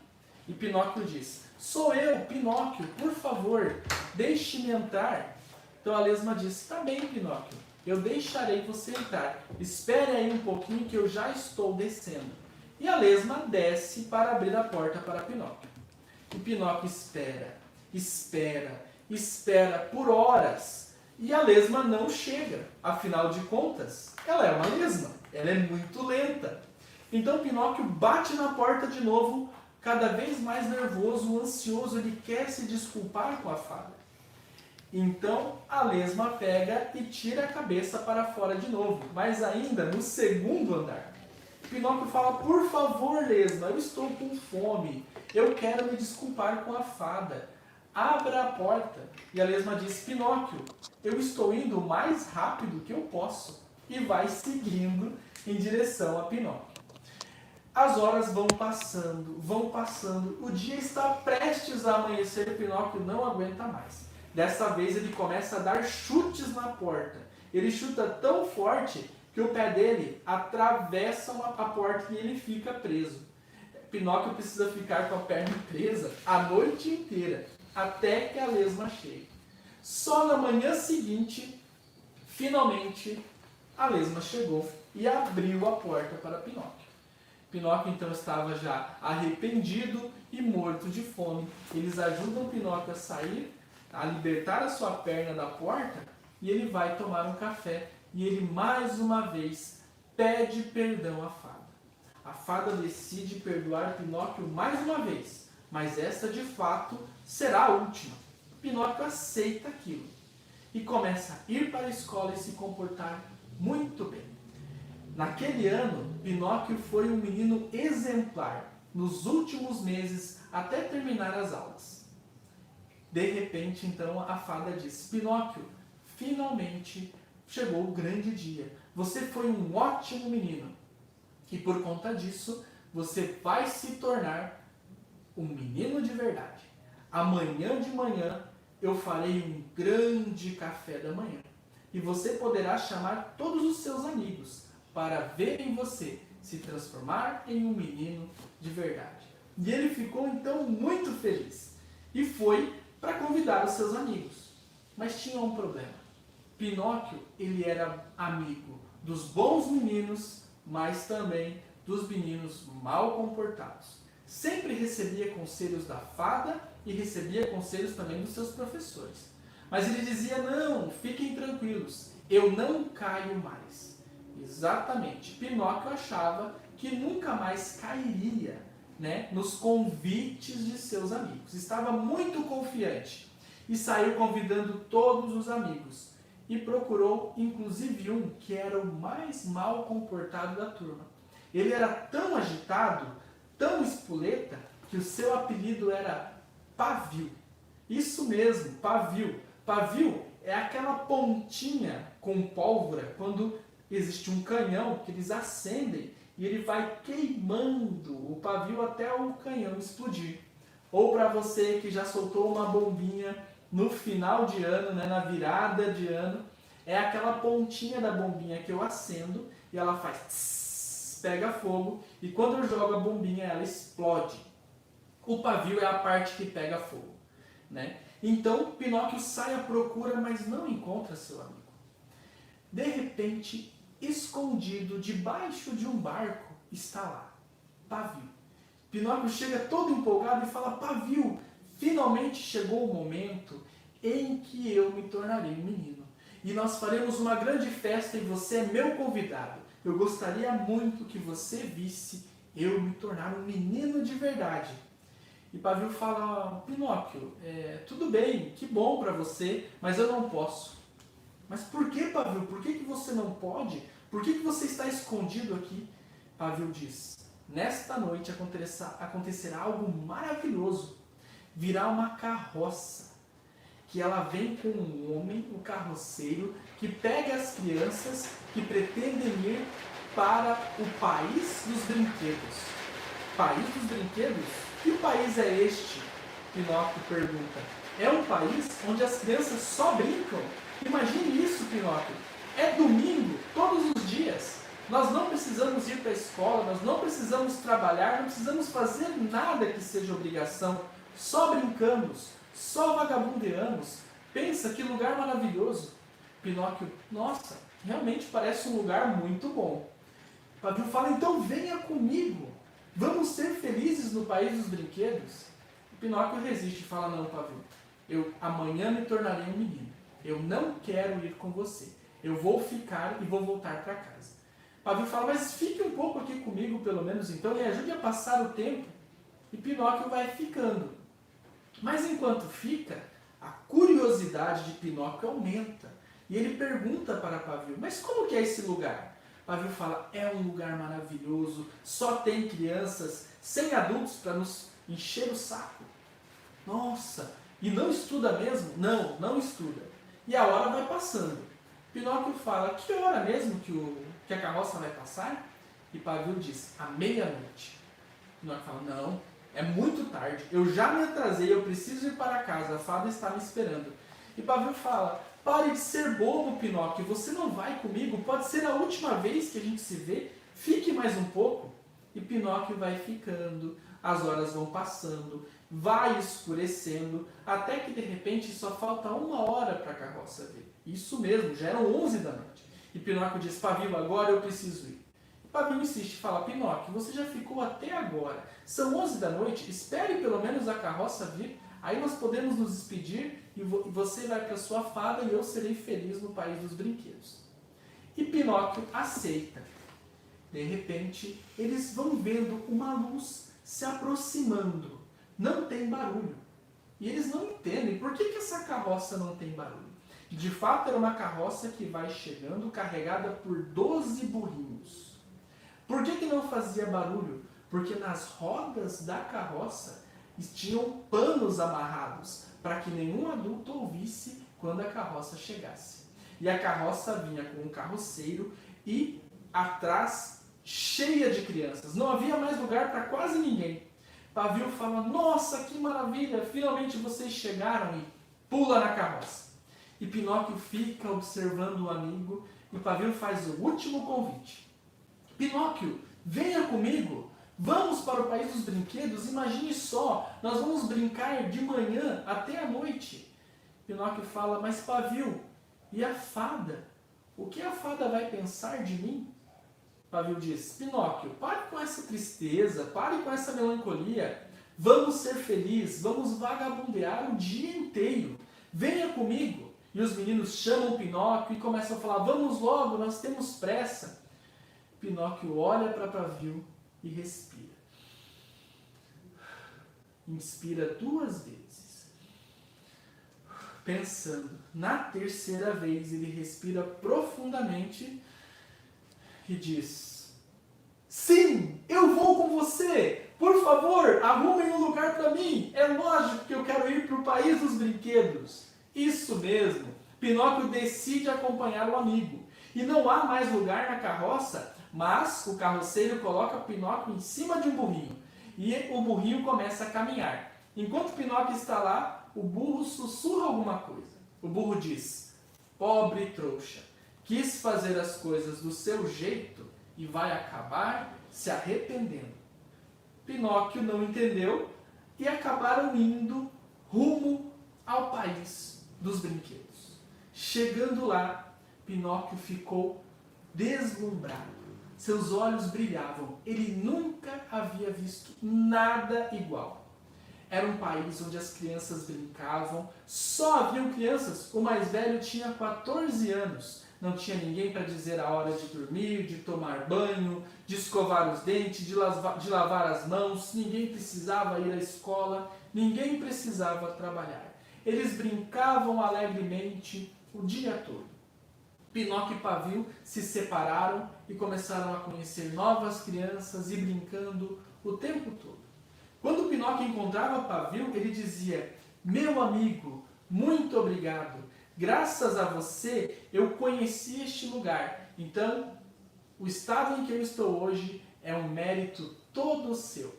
E Pinóquio diz: sou eu, Pinóquio, por favor, deixe-me entrar. Então a lesma diz: tá bem, Pinóquio, eu deixarei você entrar. Espere aí um pouquinho que eu já estou descendo. E a lesma desce para abrir a porta para Pinóquio. E Pinóquio espera, espera, espera por horas. E a lesma não chega. Afinal de contas, ela é uma lesma. Ela é muito lenta. Então Pinóquio bate na porta de novo, cada vez mais nervoso, ansioso. Ele quer se desculpar com a fada. Então a lesma pega e tira a cabeça para fora de novo, mas ainda no segundo andar. Pinóquio fala: por favor, lesma, eu estou com fome, eu quero me desculpar com a fada. Abra a porta. E a lesma diz: Pinóquio, eu estou indo o mais rápido que eu posso. E vai seguindo em direção a Pinóquio. As horas vão passando, o dia está prestes a amanhecer e Pinóquio não aguenta mais. Dessa vez ele começa a dar chutes na porta. Ele chuta tão forte que o pé dele atravessa a porta e ele fica preso. Pinóquio precisa ficar com a perna presa a noite inteira, até que a lesma chegue. Só na manhã seguinte, finalmente, a lesma chegou e abriu a porta para Pinóquio. Pinóquio então estava já arrependido e morto de fome. Eles ajudam Pinóquio a sair, a libertar a sua perna da porta, e ele vai tomar um café. E ele mais uma vez pede perdão à fada. A fada decide perdoar Pinóquio mais uma vez, mas essa de fato será a última. Pinóquio aceita aquilo e começa a ir para a escola e se comportar muito bem. Naquele ano, Pinóquio foi um menino exemplar nos últimos meses até terminar as aulas. De repente, então, a fada diz: Pinóquio, finalmente chegou o grande dia. Você foi um ótimo menino. E por conta disso, você vai se tornar um menino de verdade. Amanhã de manhã, eu farei um grande café da manhã. E você poderá chamar todos os seus amigos para verem você se transformar em um menino de verdade. E ele ficou então muito feliz. E foi para convidar os seus amigos. Mas tinha um problema. Pinóquio, ele era amigo dos bons meninos, mas também dos meninos mal comportados. Sempre recebia conselhos da fada e recebia conselhos também dos seus professores. Mas ele dizia: não, fiquem tranquilos, eu não caio mais. Exatamente, Pinóquio achava que nunca mais cairia, nos convites de seus amigos. Estava muito confiante e saiu convidando todos os amigos. E procurou, inclusive, um que era o mais mal comportado da turma. Ele era tão agitado, tão espoleta, que o seu apelido era Pavio. Isso mesmo, Pavio. Pavio é aquela pontinha com pólvora, quando existe um canhão que eles acendem e ele vai queimando o pavio até o canhão explodir. Ou para você que já soltou uma bombinha no final de ano, na virada de ano, é aquela pontinha da bombinha que eu acendo e ela faz tss, pega fogo, e quando eu jogo a bombinha ela explode. O pavio é a parte que pega fogo. Então Pinóquio sai à procura, mas não encontra seu amigo. De repente, escondido debaixo de um barco, está lá Pavio. Pinóquio chega todo empolgado e fala: Pavio, finalmente chegou o momento em que eu me tornarei um menino. E nós faremos uma grande festa e você é meu convidado. Eu gostaria muito que você visse eu me tornar um menino de verdade. E Pavio fala: Pinóquio, tudo bem, que bom para você, mas eu não posso. Mas por que, Pavio? Por que você não pode? Por que você está escondido aqui? Pavio diz: nesta noite acontecerá algo maravilhoso. Virá uma carroça, que ela vem com um homem, um carroceiro, que pega as crianças que pretendem ir para o país dos brinquedos. País dos brinquedos? Que país é este? Pinóquio pergunta. É um país onde as crianças só brincam? Imagine isso, Pinóquio. É domingo, todos os dias. Nós não precisamos ir para a escola, nós não precisamos trabalhar, não precisamos fazer nada que seja obrigação. Só brincamos, só vagabundeamos. Pensa que lugar maravilhoso. Pinóquio: nossa, realmente parece um lugar muito bom. Pavio fala, então venha comigo, vamos ser felizes no país dos brinquedos. O Pinóquio resiste e fala, não, Pavio, eu amanhã me tornarei um menino, eu não quero ir com você, eu vou ficar e vou voltar para casa. Pavio fala, mas fique um pouco aqui comigo pelo menos então, me ajude a passar o tempo. E Pinóquio vai ficando. Mas enquanto fica, a curiosidade de Pinóquio aumenta. E ele pergunta para Pavio, mas como que é esse lugar? Pavio fala, é um lugar maravilhoso, só tem crianças, sem adultos para nos encher o saco. Nossa, e não estuda mesmo? Não, não estuda. E a hora vai passando. Pinóquio fala, que hora mesmo que a carroça vai passar? E Pavio diz, à meia-noite. Pinóquio fala, não, é muito tarde, eu já me atrasei, eu preciso ir para casa, a fada está me esperando. E Pavio fala, pare de ser bobo, Pinóquio, você não vai comigo, pode ser a última vez que a gente se vê, fique mais um pouco. E Pinóquio vai ficando, as horas vão passando, vai escurecendo, até que de repente só falta 1 hora para a carroça vir. Isso mesmo, já eram 11 da noite. E Pinóquio diz, Pavio, agora eu preciso ir. Pavio insiste e fala, Pinóquio, você já ficou até agora, são 11 da noite, espere pelo menos a carroça vir, aí nós podemos nos despedir e você vai para sua fada e eu serei feliz no país dos brinquedos. E Pinóquio aceita. De repente, eles vão vendo uma luz se aproximando. Não tem barulho. E eles não entendem por que essa carroça não tem barulho. De fato, era uma carroça que vai chegando carregada por 12 burrinhos. Por que não fazia barulho? Porque nas rodas da carroça tinham panos amarrados para que nenhum adulto ouvisse quando a carroça chegasse. E a carroça vinha com um carroceiro e atrás cheia de crianças. Não havia mais lugar para quase ninguém. Pavio fala, nossa, que maravilha, finalmente vocês chegaram, e pula na carroça. E Pinóquio fica observando o amigo e Pavio faz o último convite. Pinóquio, venha comigo, vamos para o país dos brinquedos, imagine só, nós vamos brincar de manhã até a noite. Pinóquio fala, mas Pavio, e a fada? O que a fada vai pensar de mim? Pavio diz, Pinóquio, pare com essa tristeza, pare com essa melancolia, vamos ser felizes, vamos vagabundear o dia inteiro, venha comigo. E os meninos chamam Pinóquio e começam a falar, vamos logo, nós temos pressa. Pinóquio olha para Pavio e respira. Inspira 2 vezes. Pensando, na terceira vez ele respira profundamente e diz, sim, eu vou com você, por favor, arrumem um lugar para mim, é lógico que eu quero ir para o país dos brinquedos. Isso mesmo, Pinóquio decide acompanhar o amigo, e não há mais lugar na carroça, mas o carroceiro coloca Pinóquio em cima de um burrinho, e o burrinho começa a caminhar. Enquanto Pinóquio está lá, o burro sussurra alguma coisa. O burro diz, pobre trouxa, quis fazer as coisas do seu jeito e vai acabar se arrependendo. Pinóquio não entendeu e acabaram indo rumo ao país dos brinquedos. Chegando lá, Pinóquio ficou deslumbrado. Seus olhos brilhavam. Ele nunca havia visto nada igual. Era um país onde as crianças brincavam. Só haviam crianças. O mais velho tinha 14 anos. Não tinha ninguém para dizer a hora de dormir, de tomar banho, de escovar os dentes, de lavar as mãos. Ninguém precisava ir à escola. Ninguém precisava trabalhar. Eles brincavam alegremente o dia todo. Pinóquio e Pavio se separaram e começaram a conhecer novas crianças e brincando o tempo todo. Quando Pinóquio encontrava Pavio, ele dizia, meu amigo, muito obrigado. Graças a você, eu conheci este lugar. Então, o estado em que eu estou hoje é um mérito todo seu.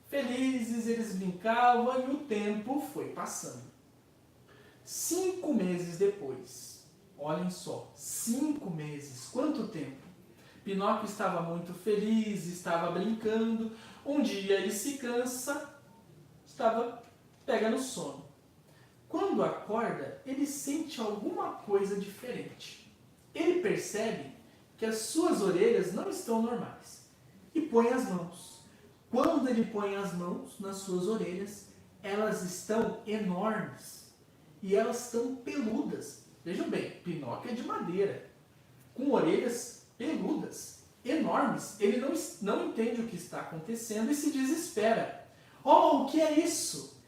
Felizes, eles brincavam e o tempo foi passando. 5 meses depois, olhem só, 5 meses, quanto tempo? Pinóquio estava muito feliz, estava brincando. Um dia ele se cansa, pega no sono. Quando acorda, ele sente alguma coisa diferente. ele percebe que as suas orelhas não estão normais e põe as mãos. Quando ele põe as mãos nas suas orelhas, elas estão enormes e elas estão peludas. Vejam bem, Pinóquio é de madeira, com orelhas peludas, enormes. Ele não entende o que está acontecendo e se desespera. Oh, o que é isso?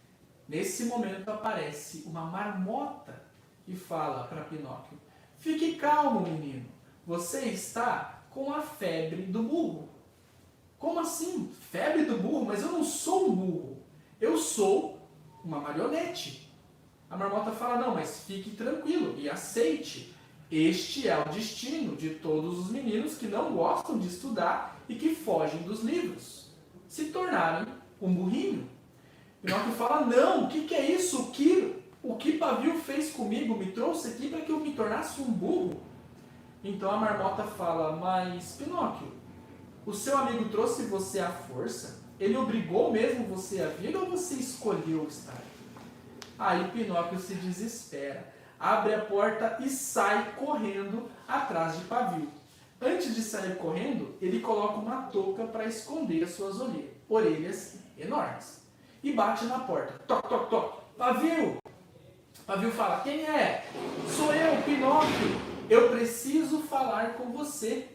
Nesse momento aparece uma marmota e fala para Pinóquio: fique calmo, menino. Você está com a febre do burro. Como assim? Febre do burro? Mas eu não sou um burro. Eu sou uma marionete. A marmota fala: não, mas fique tranquilo e aceite. Este é o destino de todos os meninos que não gostam de estudar e que fogem dos livros. Se tornarem um burrinho. Pinóquio fala: não, o que é isso? O que Pavio fez comigo? Me trouxe aqui para que eu me tornasse um burro? Então a marmota fala: mas Pinóquio, o seu amigo trouxe você à força? Ele obrigou mesmo você a vir ou você escolheu estar aqui? Aí Pinóquio se desespera, abre a porta e sai correndo atrás de Pavio. Antes de sair correndo, ele coloca uma touca para esconder as suas orelhas enormes. E bate na porta. Toc, toc, toc. Pavio! Pavio fala: quem é? Sou eu, Pinóquio. Eu preciso falar com você.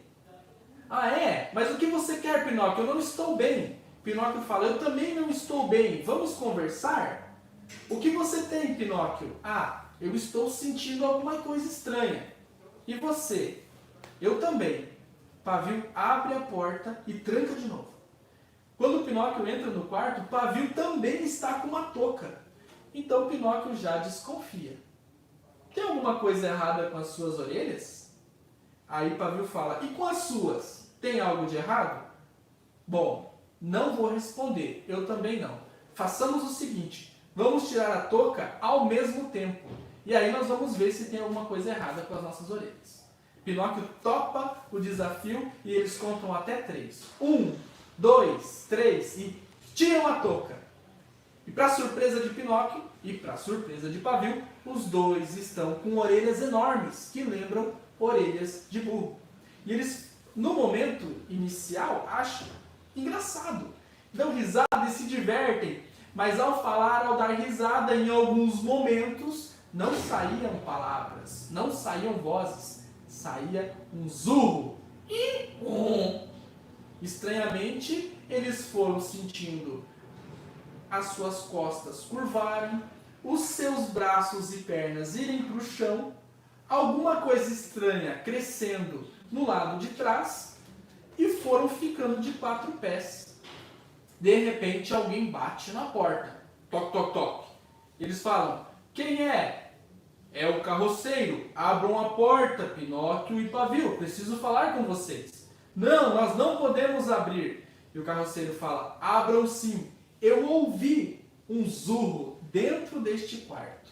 Ah, é? Mas o que você quer, Pinóquio? Eu não estou bem. Pinóquio fala: eu também não estou bem. Vamos conversar? O que você tem, Pinóquio? Ah, eu estou sentindo alguma coisa estranha. E você? Eu também. Pavio abre a porta e tranca de novo. Quando o Pinóquio entra no quarto, Pavio também está com uma touca. Então Pinóquio já desconfia. Tem alguma coisa errada com as suas orelhas? Aí Pavio fala: e com as suas? Tem algo de errado? Bom, não vou responder. Eu também não. Façamos o seguinte: vamos tirar a touca ao mesmo tempo. E aí nós vamos ver se tem alguma coisa errada com as nossas orelhas. Pinóquio topa o desafio e eles contam até 3. 1, 2, 3 e tiram a touca. E para surpresa de Pinóquio e para surpresa de Pavio, os dois estão com orelhas enormes que lembram orelhas de burro. E eles, no momento inicial, acham engraçado. Dão risada e se divertem. Mas ao falar, ao dar risada, em alguns momentos, não saíam palavras, não saíam vozes. Saía um zurro. Estranhamente, eles foram sentindo as suas costas curvarem, os seus braços e pernas irem para o chão, alguma coisa estranha crescendo no lado de trás e foram ficando de 4 pés. De repente, alguém bate na porta. Toc, toc, toc. Eles falam: quem é? É o carroceiro. Abram a porta, Pinóquio e Pavio. Preciso falar com vocês. Não, nós não podemos abrir. E o carroceiro fala: abram sim. Eu ouvi um zurro dentro deste quarto.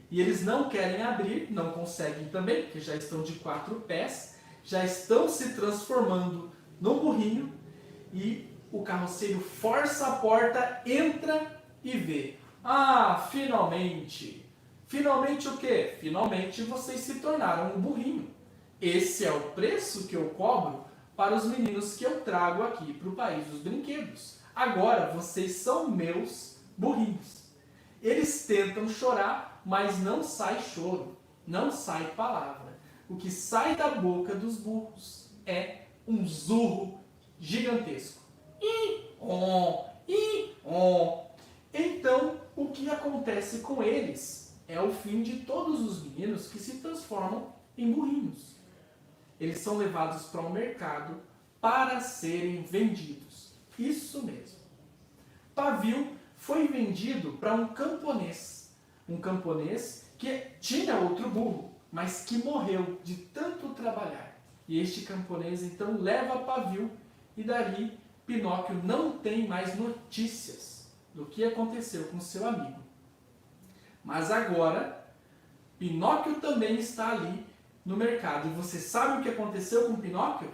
E eles não querem abrir, não conseguem também, porque já estão de 4 pés, já estão se transformando num burrinho. E o carroceiro força a porta, entra e vê: ah, finalmente! Finalmente o quê? Finalmente vocês se tornaram um burrinho. Esse é o preço que eu cobro para os meninos que eu trago aqui para o país dos brinquedos. Agora vocês são meus burrinhos. Eles tentam chorar, mas não sai choro, não sai palavra. O que sai da boca dos burros é um zurro gigantesco. Então, o que acontece com eles é o fim de todos os meninos que se transformam em burrinhos. Eles são levados para o mercado para serem vendidos. Isso mesmo. Pavio foi vendido para um camponês. Um camponês que tinha outro burro, mas que morreu de tanto trabalhar. E este camponês então leva Pavio e dali Pinóquio não tem mais notícias do que aconteceu com seu amigo. Mas agora, Pinóquio também está ali no mercado. E você sabe o que aconteceu com Pinóquio?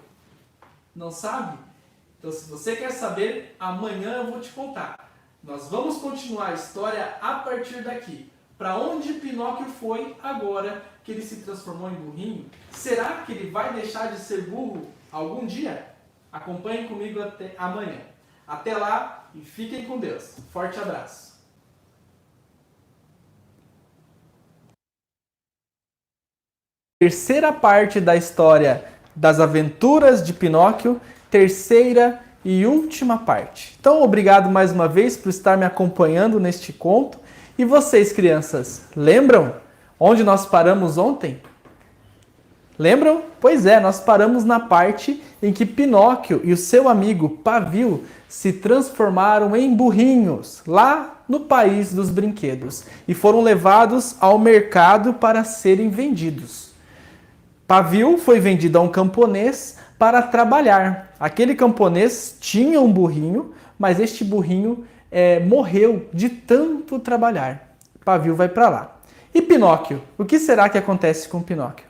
Não sabe? Então, se você quer saber, amanhã eu vou te contar. Nós vamos continuar a história a partir daqui. Para onde Pinóquio foi agora que ele se transformou em burrinho? Será que ele vai deixar de ser burro algum dia? Acompanhem comigo até amanhã. Até lá e fiquem com Deus. Forte abraço. Terceira parte da história das aventuras de Pinóquio, terceira e última parte. Então, obrigado mais uma vez por estar me acompanhando neste conto. E vocês, crianças, lembram onde nós paramos ontem? Lembram? Pois é, nós paramos na parte em que Pinóquio e o seu amigo Pavio se transformaram em burrinhos, lá no país dos brinquedos, e foram levados ao mercado para serem vendidos. Pavio foi vendido a um camponês para trabalhar. Aquele camponês tinha um burrinho, mas este burrinho morreu de tanto trabalhar. Pavio vai para lá. E Pinóquio? O que será que acontece com Pinóquio?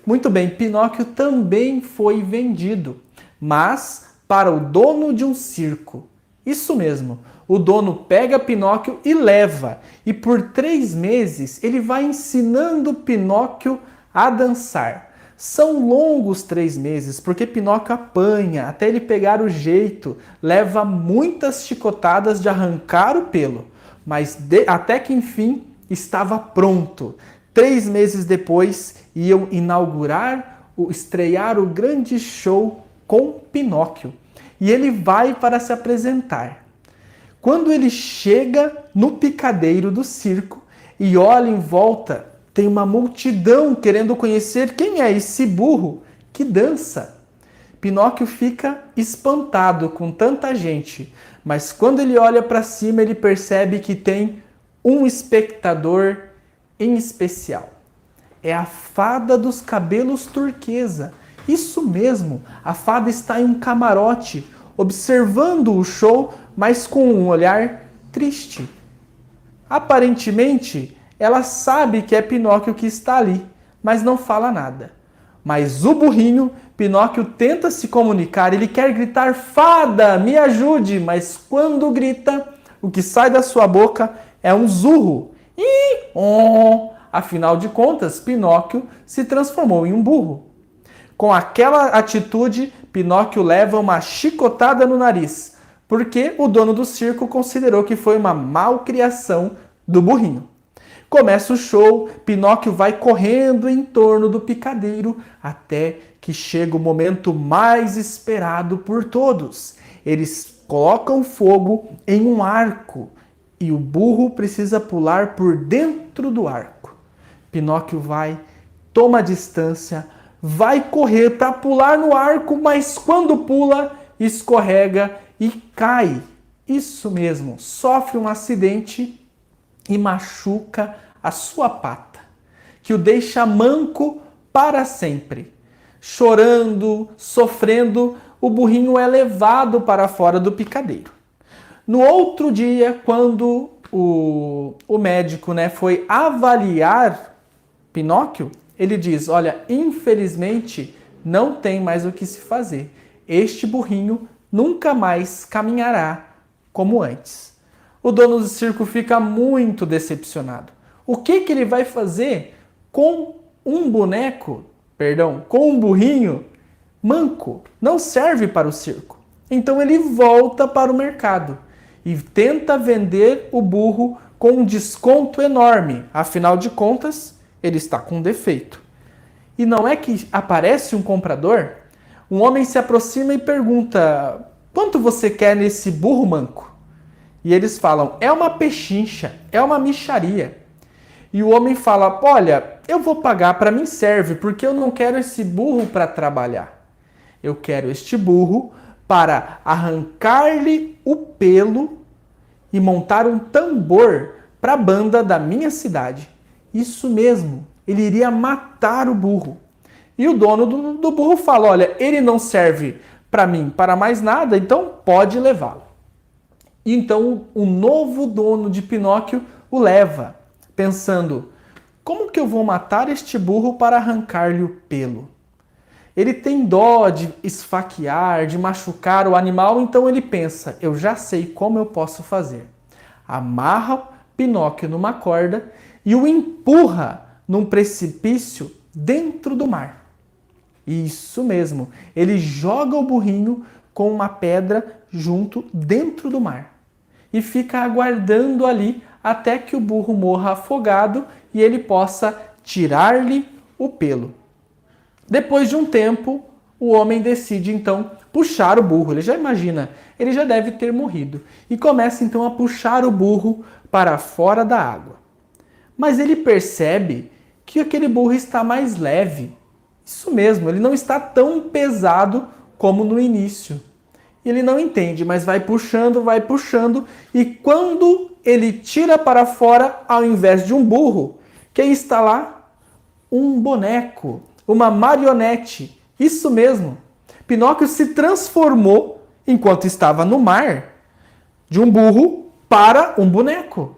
Muito bem, Pinóquio também foi vendido, mas para o dono de um circo. Isso mesmo, o dono pega Pinóquio e leva. E por 3 meses ele vai ensinando Pinóquio a dançar. São longos 3 meses, porque Pinóquio apanha até ele pegar o jeito, leva muitas chicotadas de arrancar o pelo, mas até que enfim estava pronto. 3 meses depois iam estrear o grande show com Pinóquio. E ele vai para se apresentar. Quando ele chega no picadeiro do circo e olha em volta, tem uma multidão querendo conhecer quem é esse burro que dança. Pinóquio fica espantado com tanta gente, mas quando ele olha para cima, ele percebe que tem um espectador em especial. É a fada dos cabelos turquesa. Isso mesmo, a fada está em um camarote, observando o show, mas com um olhar triste. Aparentemente, ela sabe que é Pinóquio que está ali, mas não fala nada. Mas o burrinho, Pinóquio tenta se comunicar, ele quer gritar, fada, me ajude, mas quando grita, o que sai da sua boca é um zurro. Afinal de contas, Pinóquio se transformou em um burro. Com aquela atitude, Pinóquio leva uma chicotada no nariz, porque o dono do circo considerou que foi uma malcriação do burrinho. Começa o show, Pinóquio vai correndo em torno do picadeiro até que chega o momento mais esperado por todos. Eles colocam fogo em um arco e o burro precisa pular por dentro do arco. Pinóquio vai, toma a distância, vai correr para pular no arco, mas quando pula, escorrega e cai. Isso mesmo, sofre um acidente e machuca a sua pata, que o deixa manco para sempre. Chorando, sofrendo, o burrinho é levado para fora do picadeiro. No outro dia, quando o médico foi avaliar Pinóquio, ele diz, olha, infelizmente não tem mais o que se fazer. Este burrinho nunca mais caminhará como antes. O dono do circo fica muito decepcionado. O que ele vai fazer com um com um burrinho manco? Não serve para o circo. Então ele volta para o mercado e tenta vender o burro com um desconto enorme. Afinal de contas, ele está com defeito. E não é que aparece um comprador? Um homem se aproxima e pergunta, quanto você quer nesse burro manco? E eles falam, é uma pechincha, é uma mixaria. E o homem fala, olha, eu vou pagar, para mim serve, porque eu não quero esse burro para trabalhar. Eu quero este burro para arrancar-lhe o pelo e montar um tambor para a banda da minha cidade. Isso mesmo, ele iria matar o burro. E o dono do burro fala, olha, ele não serve para mim para mais nada, então pode levá-lo. Então o novo dono de Pinóquio o leva, pensando, como que eu vou matar este burro para arrancar-lhe o pelo? Ele tem dó de esfaquear, de machucar o animal, então ele pensa, eu já sei como eu posso fazer. Amarra Pinóquio numa corda e o empurra num precipício dentro do mar. Isso mesmo, ele joga o burrinho com uma pedra junto dentro do mar e fica aguardando ali até que o burro morra afogado e ele possa tirar-lhe o pelo. Depois de um tempo, o homem decide então puxar o burro. Ele já imagina, ele já deve ter morrido. E começa então a puxar o burro para fora da água. Mas ele percebe que aquele burro está mais leve. Isso mesmo, ele não está tão pesado como no início. Ele não entende, mas vai puxando, e quando ele tira para fora, ao invés de um burro, quem está lá? Um boneco, uma marionete. Isso mesmo. Pinóquio se transformou, enquanto estava no mar, de um burro para um boneco.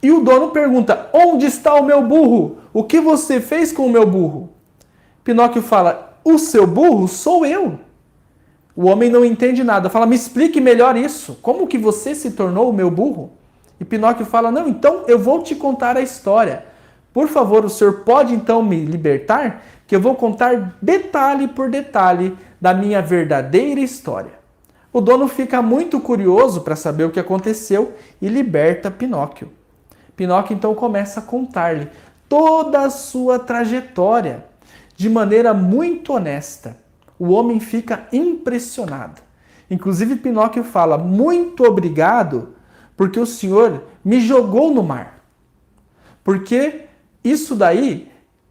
E o dono pergunta: onde está o meu burro? O que você fez com o meu burro? Pinóquio fala: o seu burro sou eu. O homem não entende nada, fala: me explique melhor isso. Como que você se tornou o meu burro? E Pinóquio fala: não, então eu vou te contar a história. Por favor, o senhor pode então me libertar? Que eu vou contar detalhe por detalhe da minha verdadeira história. O dono fica muito curioso para saber o que aconteceu e liberta Pinóquio. Pinóquio então começa a contar-lhe toda a sua trajetória de maneira muito honesta. O homem fica impressionado. Inclusive Pinóquio fala: muito obrigado porque o senhor me jogou no mar. Porque isso daí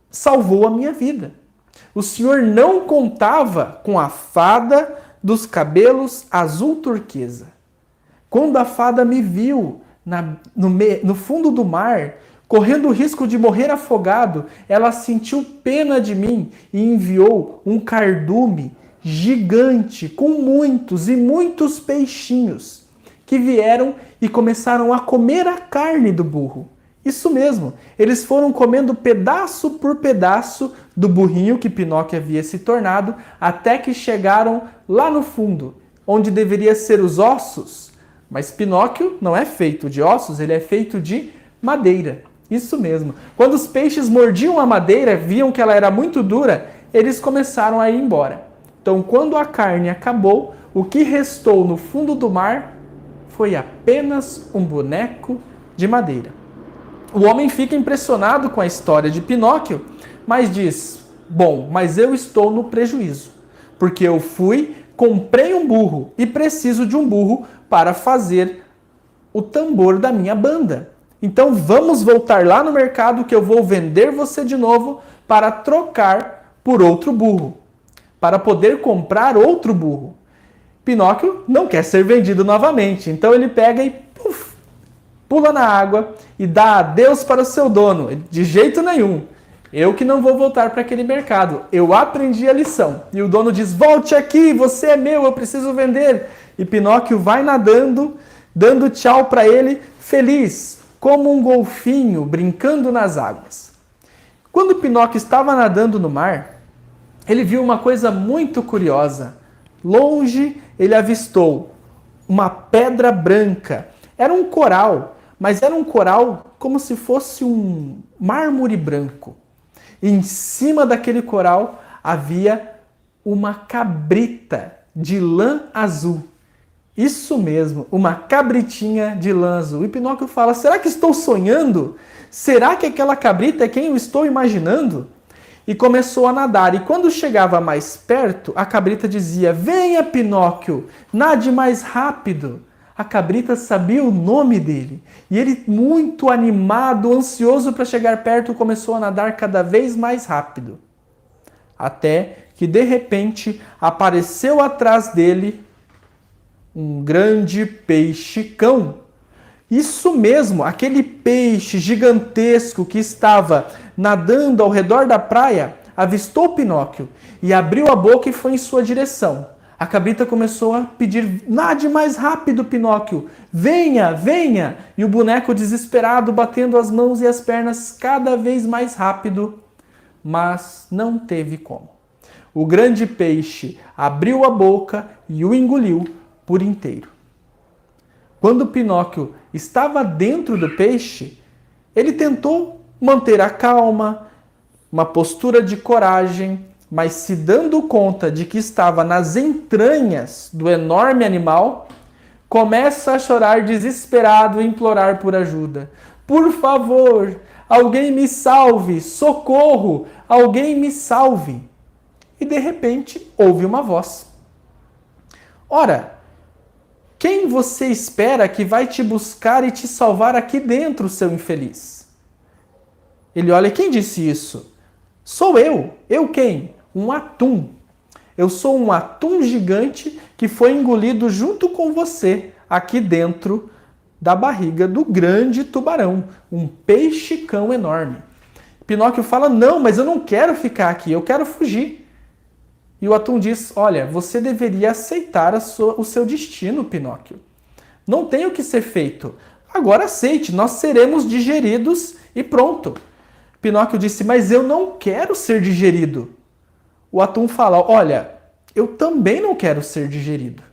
salvou a minha vida. O senhor não contava com a fada dos cabelos azul turquesa. Quando a fada me viu no fundo do mar, correndo o risco de morrer afogado, ela sentiu pena de mim e enviou um cardume gigante com muitos e muitos peixinhos que vieram e começaram a comer a carne do burro. Isso mesmo, eles foram comendo pedaço por pedaço do burrinho que Pinóquio havia se tornado, até que chegaram lá no fundo, onde deveria ser os ossos. Mas Pinóquio não é feito de ossos, ele é feito de madeira. Isso mesmo. Quando os peixes mordiam a madeira, viam que ela era muito dura, eles começaram a ir embora. Então, quando a carne acabou, o que restou no fundo do mar foi apenas um boneco de madeira. O homem fica impressionado com a história de Pinóquio, mas diz: bom, mas eu estou no prejuízo, porque eu comprei um burro e preciso de um burro para fazer o tambor da minha banda. Então vamos voltar lá no mercado que eu vou vender você de novo para trocar por outro burro, para poder comprar outro burro. Pinóquio não quer ser vendido novamente, então ele pega e pula na água e dá adeus para o seu dono. De jeito nenhum. Eu que não vou voltar para aquele mercado. Eu aprendi a lição. E o dono diz: volte aqui, você é meu, eu preciso vender. E Pinóquio vai nadando, dando tchau para ele, feliz, como um golfinho brincando nas águas. Quando Pinóquio estava nadando no mar, ele viu uma coisa muito curiosa. Longe, ele avistou uma pedra branca. Era um coral, mas era um coral como se fosse um mármore branco. E em cima daquele coral havia uma cabrita de lã azul. Isso mesmo, uma cabritinha de lã azul. E Pinóquio fala: será que estou sonhando? Será que aquela cabrita é quem eu estou imaginando? E começou a nadar. E quando chegava mais perto, a cabrita dizia: venha, Pinóquio, nade mais rápido. A cabrita sabia o nome dele. E ele, muito animado, ansioso para chegar perto, começou a nadar cada vez mais rápido. Até que, de repente, apareceu atrás dele um grande peixe-cão. Isso mesmo, aquele peixe gigantesco que estava nadando ao redor da praia, avistou Pinóquio e abriu a boca e foi em sua direção. A cabrita começou a pedir: nade mais rápido, Pinóquio, venha, venha! E o boneco, desesperado, batendo as mãos e as pernas cada vez mais rápido, mas não teve como. O grande peixe abriu a boca e o engoliu por inteiro. Quando Pinóquio estava dentro do peixe, ele tentou manter a calma, uma postura de coragem, mas se dando conta de que estava nas entranhas do enorme animal, começa a chorar desesperado e implorar por ajuda. Por favor, alguém me salve! Socorro! Alguém me salve! E de repente ouve uma voz. Ora, quem você espera que vai te buscar e te salvar aqui dentro, seu infeliz? Ele olha, quem disse isso? Sou eu. Eu quem? Um atum. Eu sou um atum gigante que foi engolido junto com você aqui dentro da barriga do grande tubarão, um peixe-cão enorme. Pinóquio fala, não, mas eu não quero ficar aqui, eu quero fugir. E o atum diz, olha, você deveria aceitar o seu destino, Pinóquio. Não tem o que ser feito. Agora aceite, nós seremos digeridos e pronto. Pinóquio disse, mas eu não quero ser digerido. O atum fala, olha, eu também não quero ser digerido.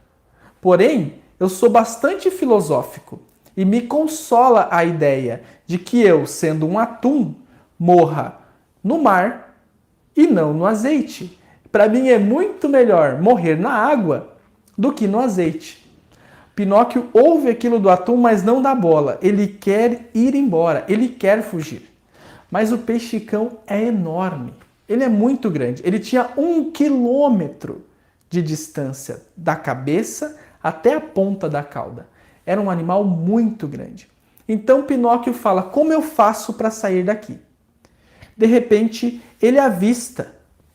Porém, eu sou bastante filosófico e me consola a ideia de que eu, sendo um atum, morra no mar e não no azeite. Para mim é muito melhor morrer na água do que no azeite. Pinóquio ouve aquilo do atum, mas não dá bola. Ele quer ir embora, ele quer fugir. Mas o peixe-cão é enorme, ele é muito grande. Ele tinha 1 quilômetro de distância da cabeça até a ponta da cauda. Era um animal muito grande. Então Pinóquio fala, como eu faço para sair daqui? De repente, ele avista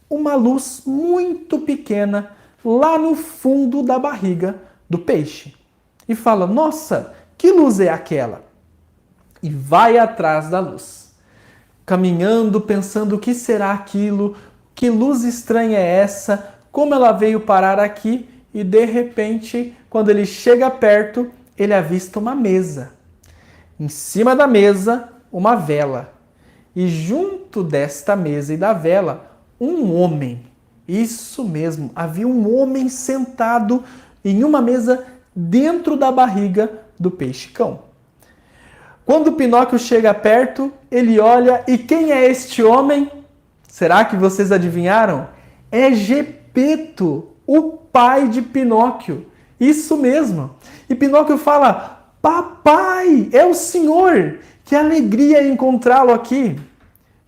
uma luz muito pequena lá no fundo da barriga do peixe. E fala, nossa, que luz é aquela? E vai atrás da luz. Caminhando, pensando o que será aquilo, que luz estranha é essa, como ela veio parar aqui, e de repente, quando ele chega perto, ele avista uma mesa. Em cima da mesa, uma vela. E junto desta mesa e da vela, um homem. Isso mesmo, havia um homem sentado em uma mesa dentro da barriga do peixe-cão. Quando Pinóquio chega perto, ele olha e quem é este homem? Será que vocês adivinharam? É Gepeto, o pai de Pinóquio. Isso mesmo. E Pinóquio fala, papai, é o senhor, que alegria encontrá-lo aqui.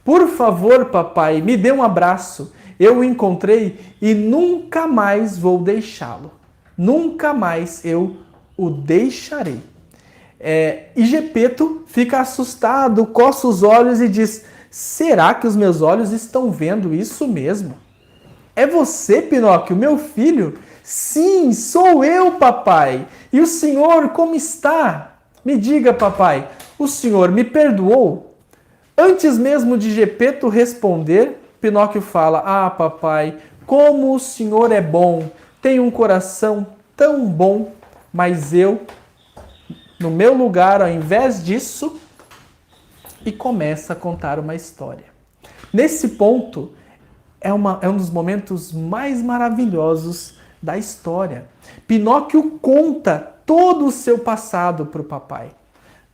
Por favor, papai, me dê um abraço. Eu o encontrei e nunca mais vou deixá-lo. Nunca mais eu o deixarei. E Gepeto fica assustado, coça os olhos e diz, será que os meus olhos estão vendo isso mesmo? É você, Pinóquio, meu filho? Sim, sou eu, papai. E o senhor como está? Me diga, papai, o senhor me perdoou? Antes mesmo de Gepeto responder, Pinóquio fala, ah, papai, como o senhor é bom, tem um coração tão bom, mas eu, no meu lugar, ao invés disso, e começa a contar uma história. Nesse ponto, é um dos momentos mais maravilhosos da história. Pinóquio conta todo o seu passado para o papai.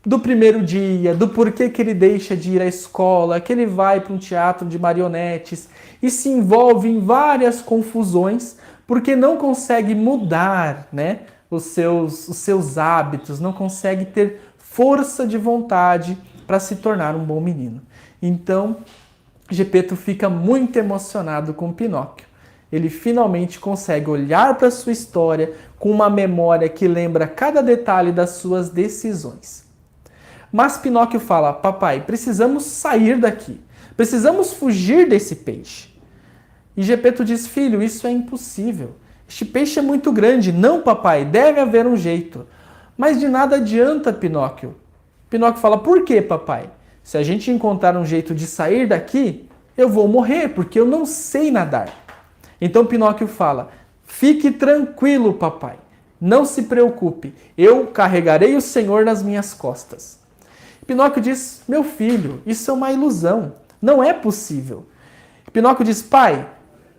Do primeiro dia, do porquê que ele deixa de ir à escola, que ele vai para um teatro de marionetes e se envolve em várias confusões porque não consegue mudar, né, os seus hábitos, não consegue ter força de vontade para se tornar um bom menino. Então, Gepeto fica muito emocionado com Pinóquio. Ele finalmente consegue olhar para sua história com uma memória que lembra cada detalhe das suas decisões. Mas Pinóquio fala, papai, precisamos sair daqui. Precisamos fugir desse peixe. E Gepeto diz, filho, isso é impossível. Este peixe é muito grande. Não, papai, deve haver um jeito. Mas de nada adianta, Pinóquio. Pinóquio fala, por quê, papai? Se a gente encontrar um jeito de sair daqui, eu vou morrer, porque eu não sei nadar. Então Pinóquio fala, fique tranquilo, papai. Não se preocupe. Eu carregarei o Senhor nas minhas costas. Pinóquio diz, meu filho, isso é uma ilusão, não é possível. Pinóquio diz, pai,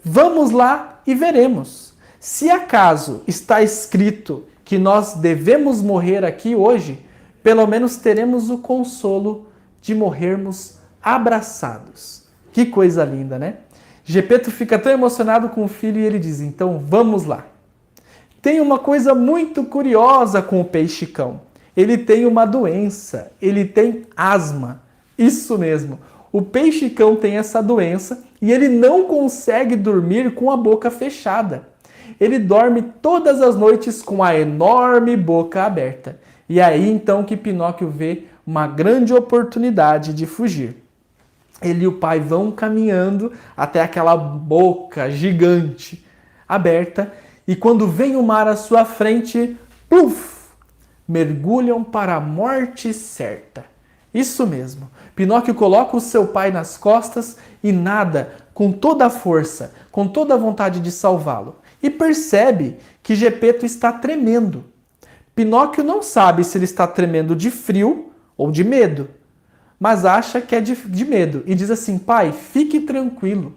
vamos lá e veremos. Se acaso está escrito que nós devemos morrer aqui hoje, pelo menos teremos o consolo de morrermos abraçados. Que coisa linda, né? Gepeto fica tão emocionado com o filho e ele diz, então vamos lá. Tem uma coisa muito curiosa com o peixe-cão. Ele tem uma doença, ele tem asma. Isso mesmo, o peixe-cão tem essa doença e ele não consegue dormir com a boca fechada. Ele dorme todas as noites com a enorme boca aberta. E é aí então que Pinóquio vê uma grande oportunidade de fugir. Ele e o pai vão caminhando até aquela boca gigante aberta e quando vem o mar à sua frente, pluf, mergulham para a morte certa. Isso mesmo. Pinóquio coloca o seu pai nas costas e nada com toda a força, com toda a vontade de salvá-lo. E percebe que Gepeto está tremendo. Pinóquio não sabe se ele está tremendo de frio ou de medo, mas acha que é de medo e diz assim, pai, fique tranquilo,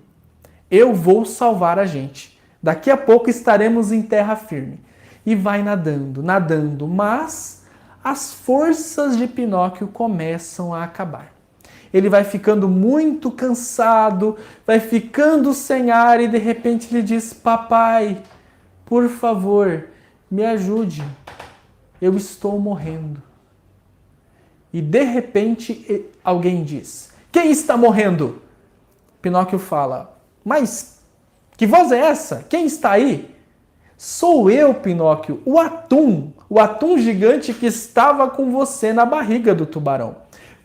eu vou salvar a gente. Daqui a pouco estaremos em terra firme. E vai nadando, nadando, mas as forças de Pinóquio começam a acabar. Ele vai ficando muito cansado, vai ficando sem ar e de repente ele diz, papai, por favor, me ajude, eu estou morrendo. E de repente alguém diz, quem está morrendo? Pinóquio fala, mas que voz é essa? Quem está aí? Sou eu, Pinóquio, o atum gigante que estava com você na barriga do tubarão.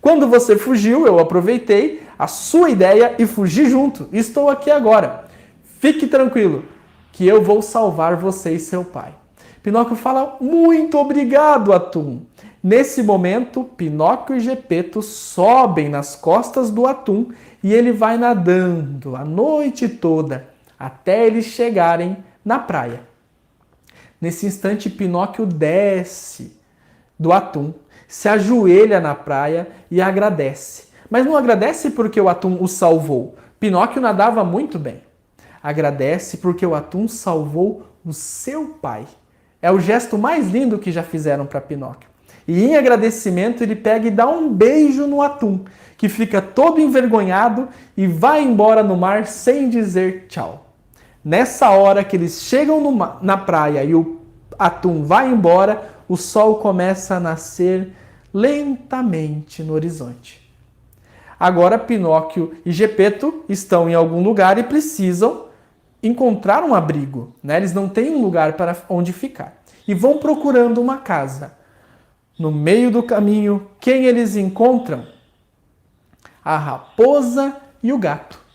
Quando você fugiu, eu aproveitei a sua ideia e fugi junto. Estou aqui agora. Fique tranquilo, que eu vou salvar você e seu pai. Pinóquio fala, muito obrigado, atum. Nesse momento, Pinóquio e Gepeto sobem nas costas do atum e ele vai nadando a noite toda até eles chegarem na praia. Nesse instante, Pinóquio desce do atum, se ajoelha na praia e agradece. Mas não agradece porque o atum o salvou. Pinóquio nadava muito bem. Agradece porque o atum salvou o seu pai. É o gesto mais lindo que já fizeram para Pinóquio. E em agradecimento ele pega e dá um beijo no atum, que fica todo envergonhado e vai embora no mar sem dizer tchau. Nessa hora que eles chegam na praia e o atum vai embora, o sol começa a nascer lentamente no horizonte. Agora Pinóquio e Gepeto estão em algum lugar e precisam encontrar um abrigo, né? Eles não têm um lugar para onde ficar. E vão procurando uma casa. No meio do caminho, quem eles encontram? A raposa e o gato.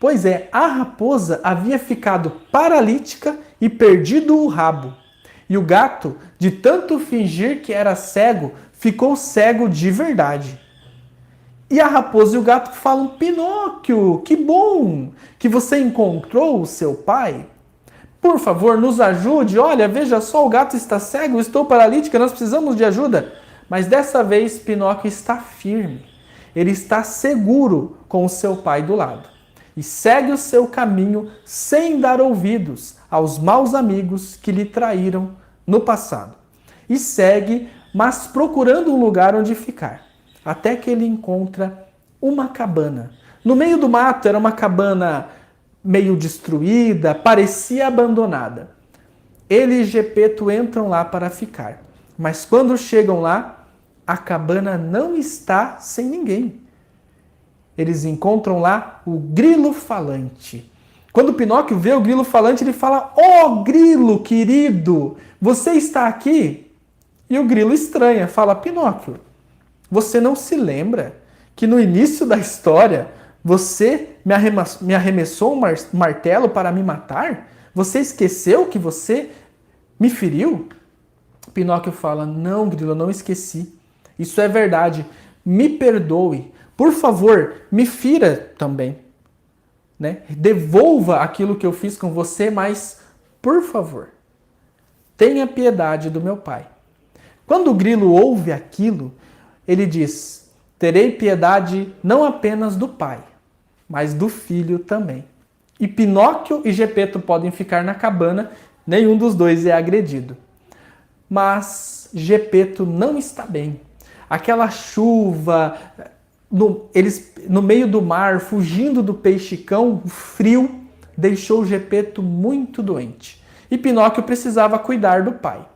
Pois é, a raposa havia ficado paralítica e perdido o rabo. E o gato, de tanto fingir que era cego, ficou cego de verdade. E a raposa e o gato falam, Pinóquio, que bom que você encontrou o seu pai. Por favor, nos ajude. Olha, veja só, o gato está cego, estou paralítica, nós precisamos de ajuda. Mas dessa vez, Pinóquio está firme. Ele está seguro com o seu pai do lado. E segue o seu caminho sem dar ouvidos aos maus amigos que lhe traíram no passado. E segue, mas procurando um lugar onde ficar. Até que ele encontra uma cabana. No meio do mato era uma cabana meio destruída, parecia abandonada. Ele e Gepeto entram lá para ficar. Mas quando chegam lá, a cabana não está sem ninguém. Eles encontram lá o grilo falante. Quando Pinóquio vê o grilo falante, ele fala, ó grilo querido, você está aqui? E o grilo estranha, fala, Pinóquio, você não se lembra que no início da história você me arremessou um martelo para me matar? Você esqueceu que você me feriu? Pinóquio fala, não, grilo, eu não esqueci. Isso é verdade. Me perdoe. Por favor, me fira também. Né? Devolva aquilo que eu fiz com você, mas, por favor, tenha piedade do meu pai. Quando o grilo ouve aquilo, ele diz, terei piedade não apenas do pai, mas do filho também. E Pinóquio e Gepeto podem ficar na cabana, nenhum dos dois é agredido. Mas Gepeto não está bem. Aquela chuva no meio do mar, fugindo do peixe-cão, o frio deixou Gepeto muito doente. E Pinóquio precisava cuidar do pai.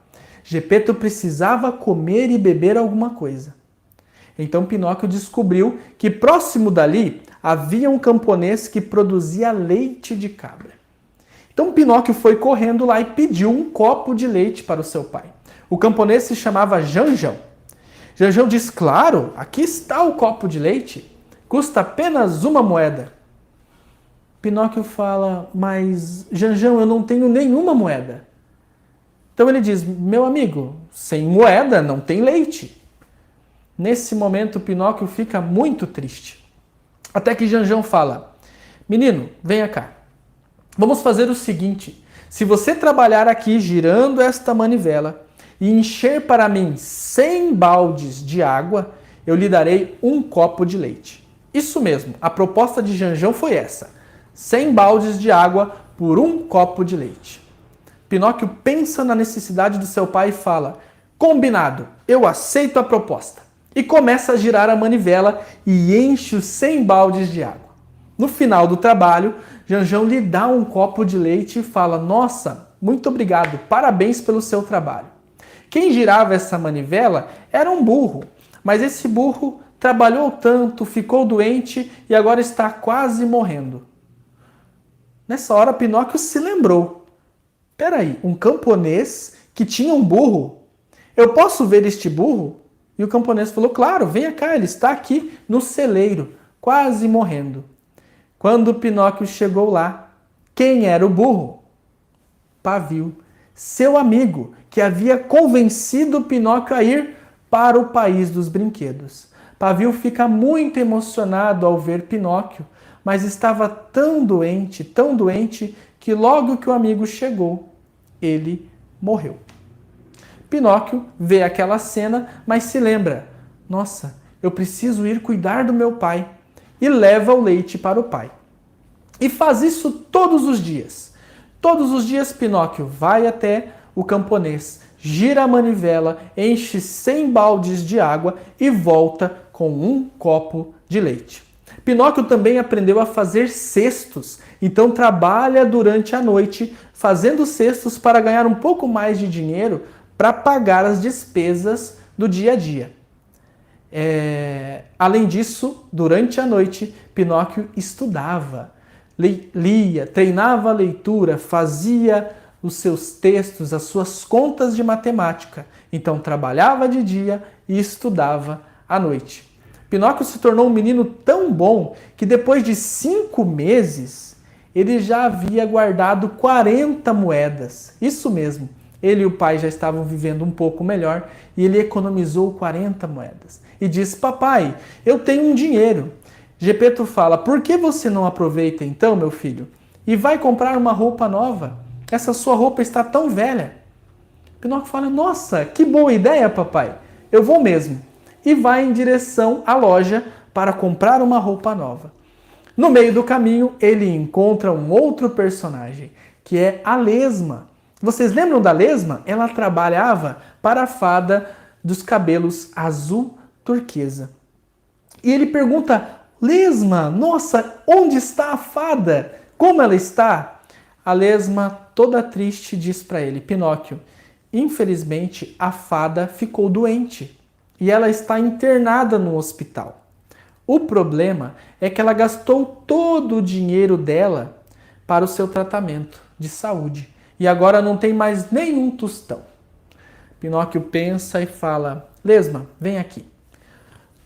Gepeto precisava comer e beber alguma coisa. Então Pinóquio descobriu que próximo dali havia um camponês que produzia leite de cabra. Então Pinóquio foi correndo lá e pediu um copo de leite para o seu pai. O camponês se chamava Janjão. Janjão diz, claro, aqui está o copo de leite, custa apenas 1 moeda. Pinóquio fala, mas Janjão, eu não tenho nenhuma moeda. Então ele diz, meu amigo, sem moeda não tem leite. Nesse momento Pinóquio fica muito triste. Até que Janjão fala, menino, venha cá. Vamos fazer o seguinte, se você trabalhar aqui girando esta manivela e encher para mim 100 baldes de água, eu lhe darei um copo de leite. Isso mesmo, a proposta de Janjão foi essa, 100 baldes de água por um copo de leite. Pinóquio pensa na necessidade do seu pai e fala, combinado, eu aceito a proposta. E começa a girar a manivela e enche os 100 baldes de água. No final do trabalho, Janjão lhe dá um copo de leite e fala, nossa, muito obrigado, parabéns pelo seu trabalho. Quem girava essa manivela era um burro, mas esse burro trabalhou tanto, ficou doente e agora está quase morrendo. Nessa hora, Pinóquio se lembrou. Peraí, um camponês que tinha um burro? Eu posso ver este burro? E o camponês falou, claro, venha cá, ele está aqui no celeiro, quase morrendo. Quando Pinóquio chegou lá, quem era o burro? Pavio, seu amigo, que havia convencido Pinóquio a ir para o país dos brinquedos. Pavio fica muito emocionado ao ver Pinóquio, mas estava tão doente, que logo que o amigo chegou, ele morreu. Pinóquio vê aquela cena, mas se lembra, nossa, eu preciso ir cuidar do meu pai, e leva o leite para o pai. E faz isso todos os dias. Todos os dias Pinóquio vai até o camponês, gira a manivela, enche 100 baldes de água e volta com um copo de leite. Pinóquio também aprendeu a fazer cestos, então trabalha durante a noite fazendo cestos para ganhar um pouco mais de dinheiro para pagar as despesas do dia a dia. Além disso, durante a noite, Pinóquio estudava, lia, treinava a leitura, fazia os seus textos, as suas contas de matemática. Então trabalhava de dia e estudava à noite. Pinóquio se tornou um menino tão bom que depois de 5 meses, ele já havia guardado 40 moedas. Isso mesmo, ele e o pai já estavam vivendo um pouco melhor e ele economizou 40 moedas. E disse, papai, eu tenho um dinheiro. Gepeto fala, por que você não aproveita então, meu filho, e vai comprar uma roupa nova? Essa sua roupa está tão velha. Pinóquio fala, nossa, que boa ideia, papai. Eu vou mesmo. E vai em direção à loja para comprar uma roupa nova. No meio do caminho, ele encontra um outro personagem, que é a Lesma. Vocês lembram da Lesma? Ela trabalhava para a fada dos cabelos azul turquesa. E ele pergunta, Lesma, nossa, onde está a fada? Como ela está? A Lesma, toda triste, diz para ele, Pinóquio, infelizmente a fada ficou doente e ela está internada no hospital. O problema é que ela gastou todo o dinheiro dela para o seu tratamento de saúde e agora não tem mais nenhum tostão. Pinóquio pensa e fala, Lesma, vem aqui.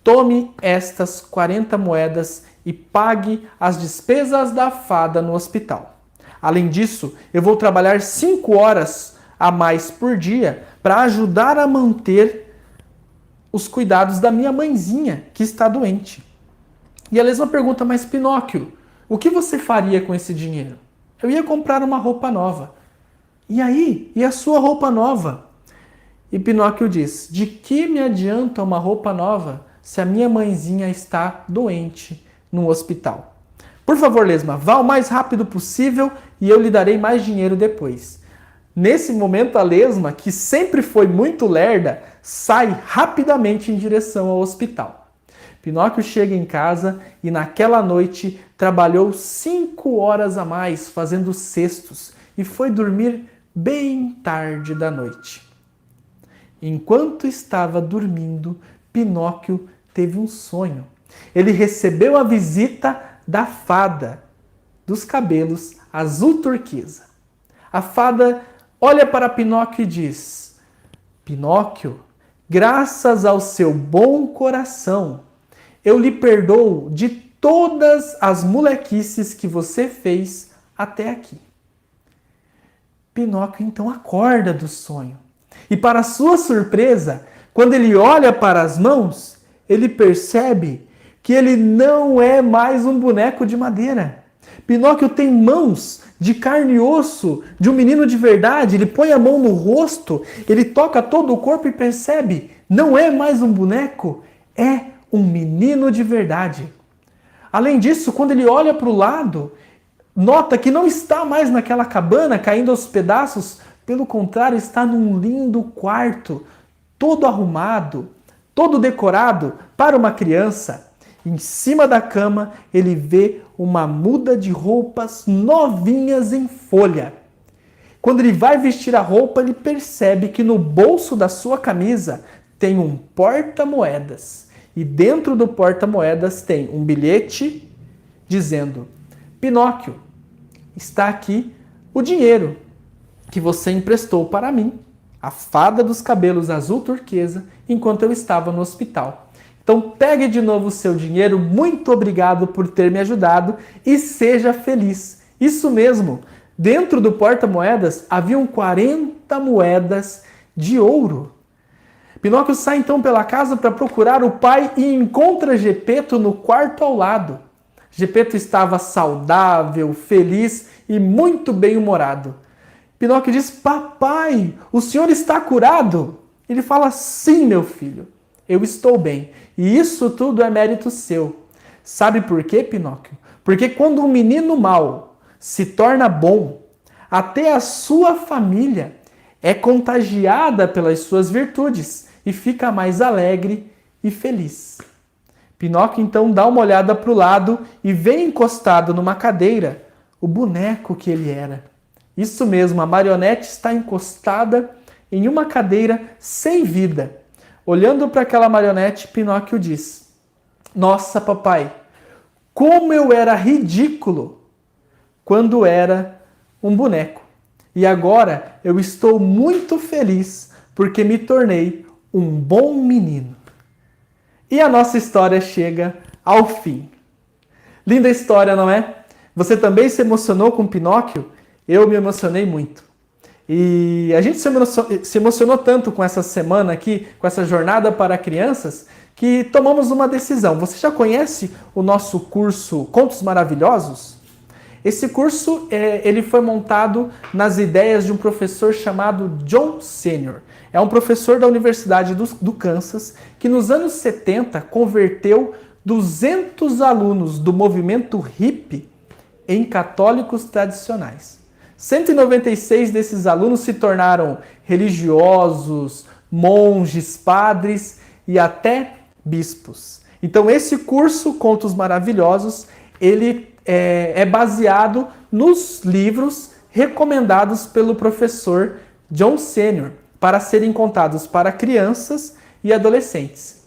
Tome estas 40 moedas e pague as despesas da fada no hospital. Além disso, eu vou trabalhar 5 horas a mais por dia para ajudar a manter os cuidados da minha mãezinha, que está doente. E a Lesma pergunta, mas Pinóquio, o que você faria com esse dinheiro? Eu ia comprar uma roupa nova. E aí? E a sua roupa nova? E Pinóquio diz, de que me adianta uma roupa nova se a minha mãezinha está doente no hospital? Por favor, Lesma, vá o mais rápido possível e eu lhe darei mais dinheiro depois. Nesse momento, a Lesma, que sempre foi muito lerda, sai rapidamente em direção ao hospital. Pinóquio chega em casa e naquela noite trabalhou 5 horas a mais fazendo cestos e foi dormir bem tarde da noite. Enquanto estava dormindo, Pinóquio teve um sonho. Ele recebeu a visita da fada dos cabelos azul turquesa. A fada olha para Pinóquio e diz: Pinóquio, graças ao seu bom coração, eu lhe perdoo de todas as molequices que você fez até aqui. Pinóquio então acorda do sonho. E para sua surpresa, quando ele olha para as mãos, ele percebe que ele não é mais um boneco de madeira. Pinóquio tem mãos de carne e osso, de um menino de verdade. Ele põe a mão no rosto, ele toca todo o corpo e percebe, não é mais um boneco, é um menino de verdade. Além disso, quando ele olha para o lado, nota que não está mais naquela cabana caindo aos pedaços, pelo contrário, está num lindo quarto, todo arrumado, todo decorado para uma criança. Em cima da cama, ele vê uma muda de roupas novinhas em folha. Quando ele vai vestir a roupa, ele percebe que no bolso da sua camisa tem um porta-moedas. E dentro do porta-moedas tem um bilhete dizendo: Pinóquio, está aqui o dinheiro que você emprestou para mim, a fada dos cabelos azul turquesa, enquanto eu estava no hospital. Então pegue de novo o seu dinheiro, muito obrigado por ter me ajudado e seja feliz. Isso mesmo, dentro do porta-moedas haviam 40 moedas de ouro. Pinóquio sai então pela casa para procurar o pai e encontra Gepeto no quarto ao lado. Gepeto estava saudável, feliz e muito bem-humorado. Pinóquio diz: papai, o senhor está curado? Ele fala: sim, meu filho, eu estou bem. E isso tudo é mérito seu. Sabe por quê, Pinóquio? Porque quando um menino mau se torna bom, até a sua família é contagiada pelas suas virtudes e fica mais alegre e feliz. Pinóquio então dá uma olhada para o lado e vê encostado numa cadeira o boneco que ele era. Isso mesmo, a marionete está encostada em uma cadeira sem vida. Olhando para aquela marionete, Pinóquio diz: nossa, papai, como eu era ridículo quando era um boneco. E agora eu estou muito feliz porque me tornei um bom menino. E a nossa história chega ao fim. Linda história, não é? Você também se emocionou com Pinóquio? Eu me emocionei muito. E a gente se emocionou tanto com essa semana aqui, com essa jornada para crianças, que tomamos uma decisão. Você já conhece o nosso curso Contos Maravilhosos? Esse curso ele foi montado nas ideias de um professor chamado John Senior. É um professor da Universidade do Kansas que nos anos 70 converteu 200 alunos do movimento hippie em católicos tradicionais. 196 desses alunos se tornaram religiosos, monges, padres e até bispos. Então esse curso, Contos Maravilhosos, ele é baseado nos livros recomendados pelo professor John Senior para serem contados para crianças e adolescentes.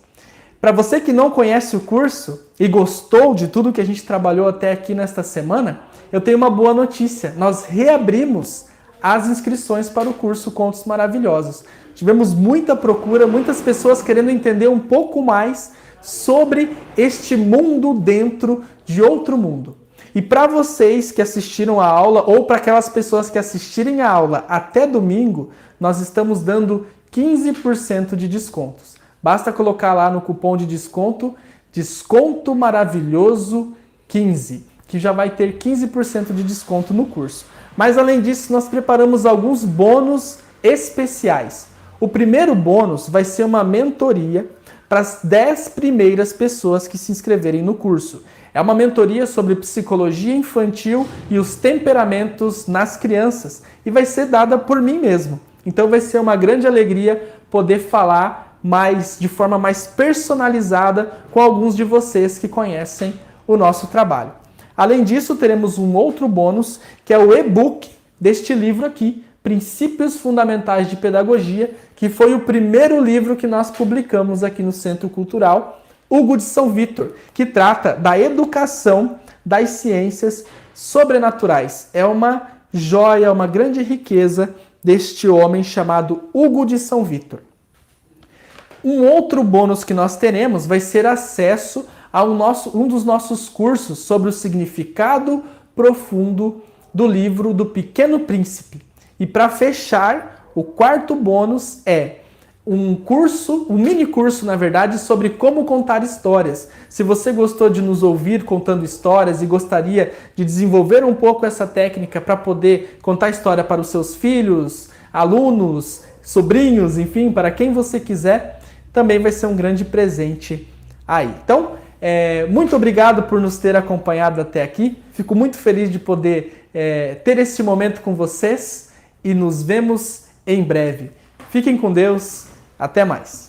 Para você que não conhece o curso e gostou de tudo que a gente trabalhou até aqui nesta semana, eu tenho uma boa notícia. Nós reabrimos as inscrições para o curso Contos Maravilhosos. Tivemos muita procura, muitas pessoas querendo entender um pouco mais sobre este mundo dentro de outro mundo. E para vocês que assistiram a aula, ou para aquelas pessoas que assistirem a aula até domingo, nós estamos dando 15% de descontos. Basta colocar lá no cupom de desconto, Desconto Maravilhoso 15, que já vai ter 15% de desconto no curso. Mas além disso, nós preparamos alguns bônus especiais. O primeiro bônus vai ser uma mentoria para as 10 primeiras pessoas que se inscreverem no curso. É uma mentoria sobre psicologia infantil e os temperamentos nas crianças e vai ser dada por mim mesmo. Então vai ser uma grande alegria poder falar de forma mais personalizada com alguns de vocês que conhecem o nosso trabalho. Além disso, teremos um outro bônus, que é o e-book deste livro aqui, Princípios Fundamentais de Pedagogia, que foi o primeiro livro que nós publicamos aqui no Centro Cultural Hugo de São Vítor, que trata da educação das ciências sobrenaturais. É uma joia, uma grande riqueza deste homem chamado Hugo de São Vítor. Um outro bônus que nós teremos vai ser acesso a um dos nossos cursos sobre o significado profundo do livro do Pequeno Príncipe. E para fechar, o quarto bônus é um mini curso, na verdade, sobre como contar histórias. Se você gostou de nos ouvir contando histórias e gostaria de desenvolver um pouco essa técnica para poder contar história para os seus filhos, alunos, sobrinhos, enfim, para quem você quiser, também vai ser um grande presente aí. Então, muito obrigado por nos ter acompanhado até aqui. Fico muito feliz de poder ter esse momento com vocês e nos vemos em breve. Fiquem com Deus. Até mais.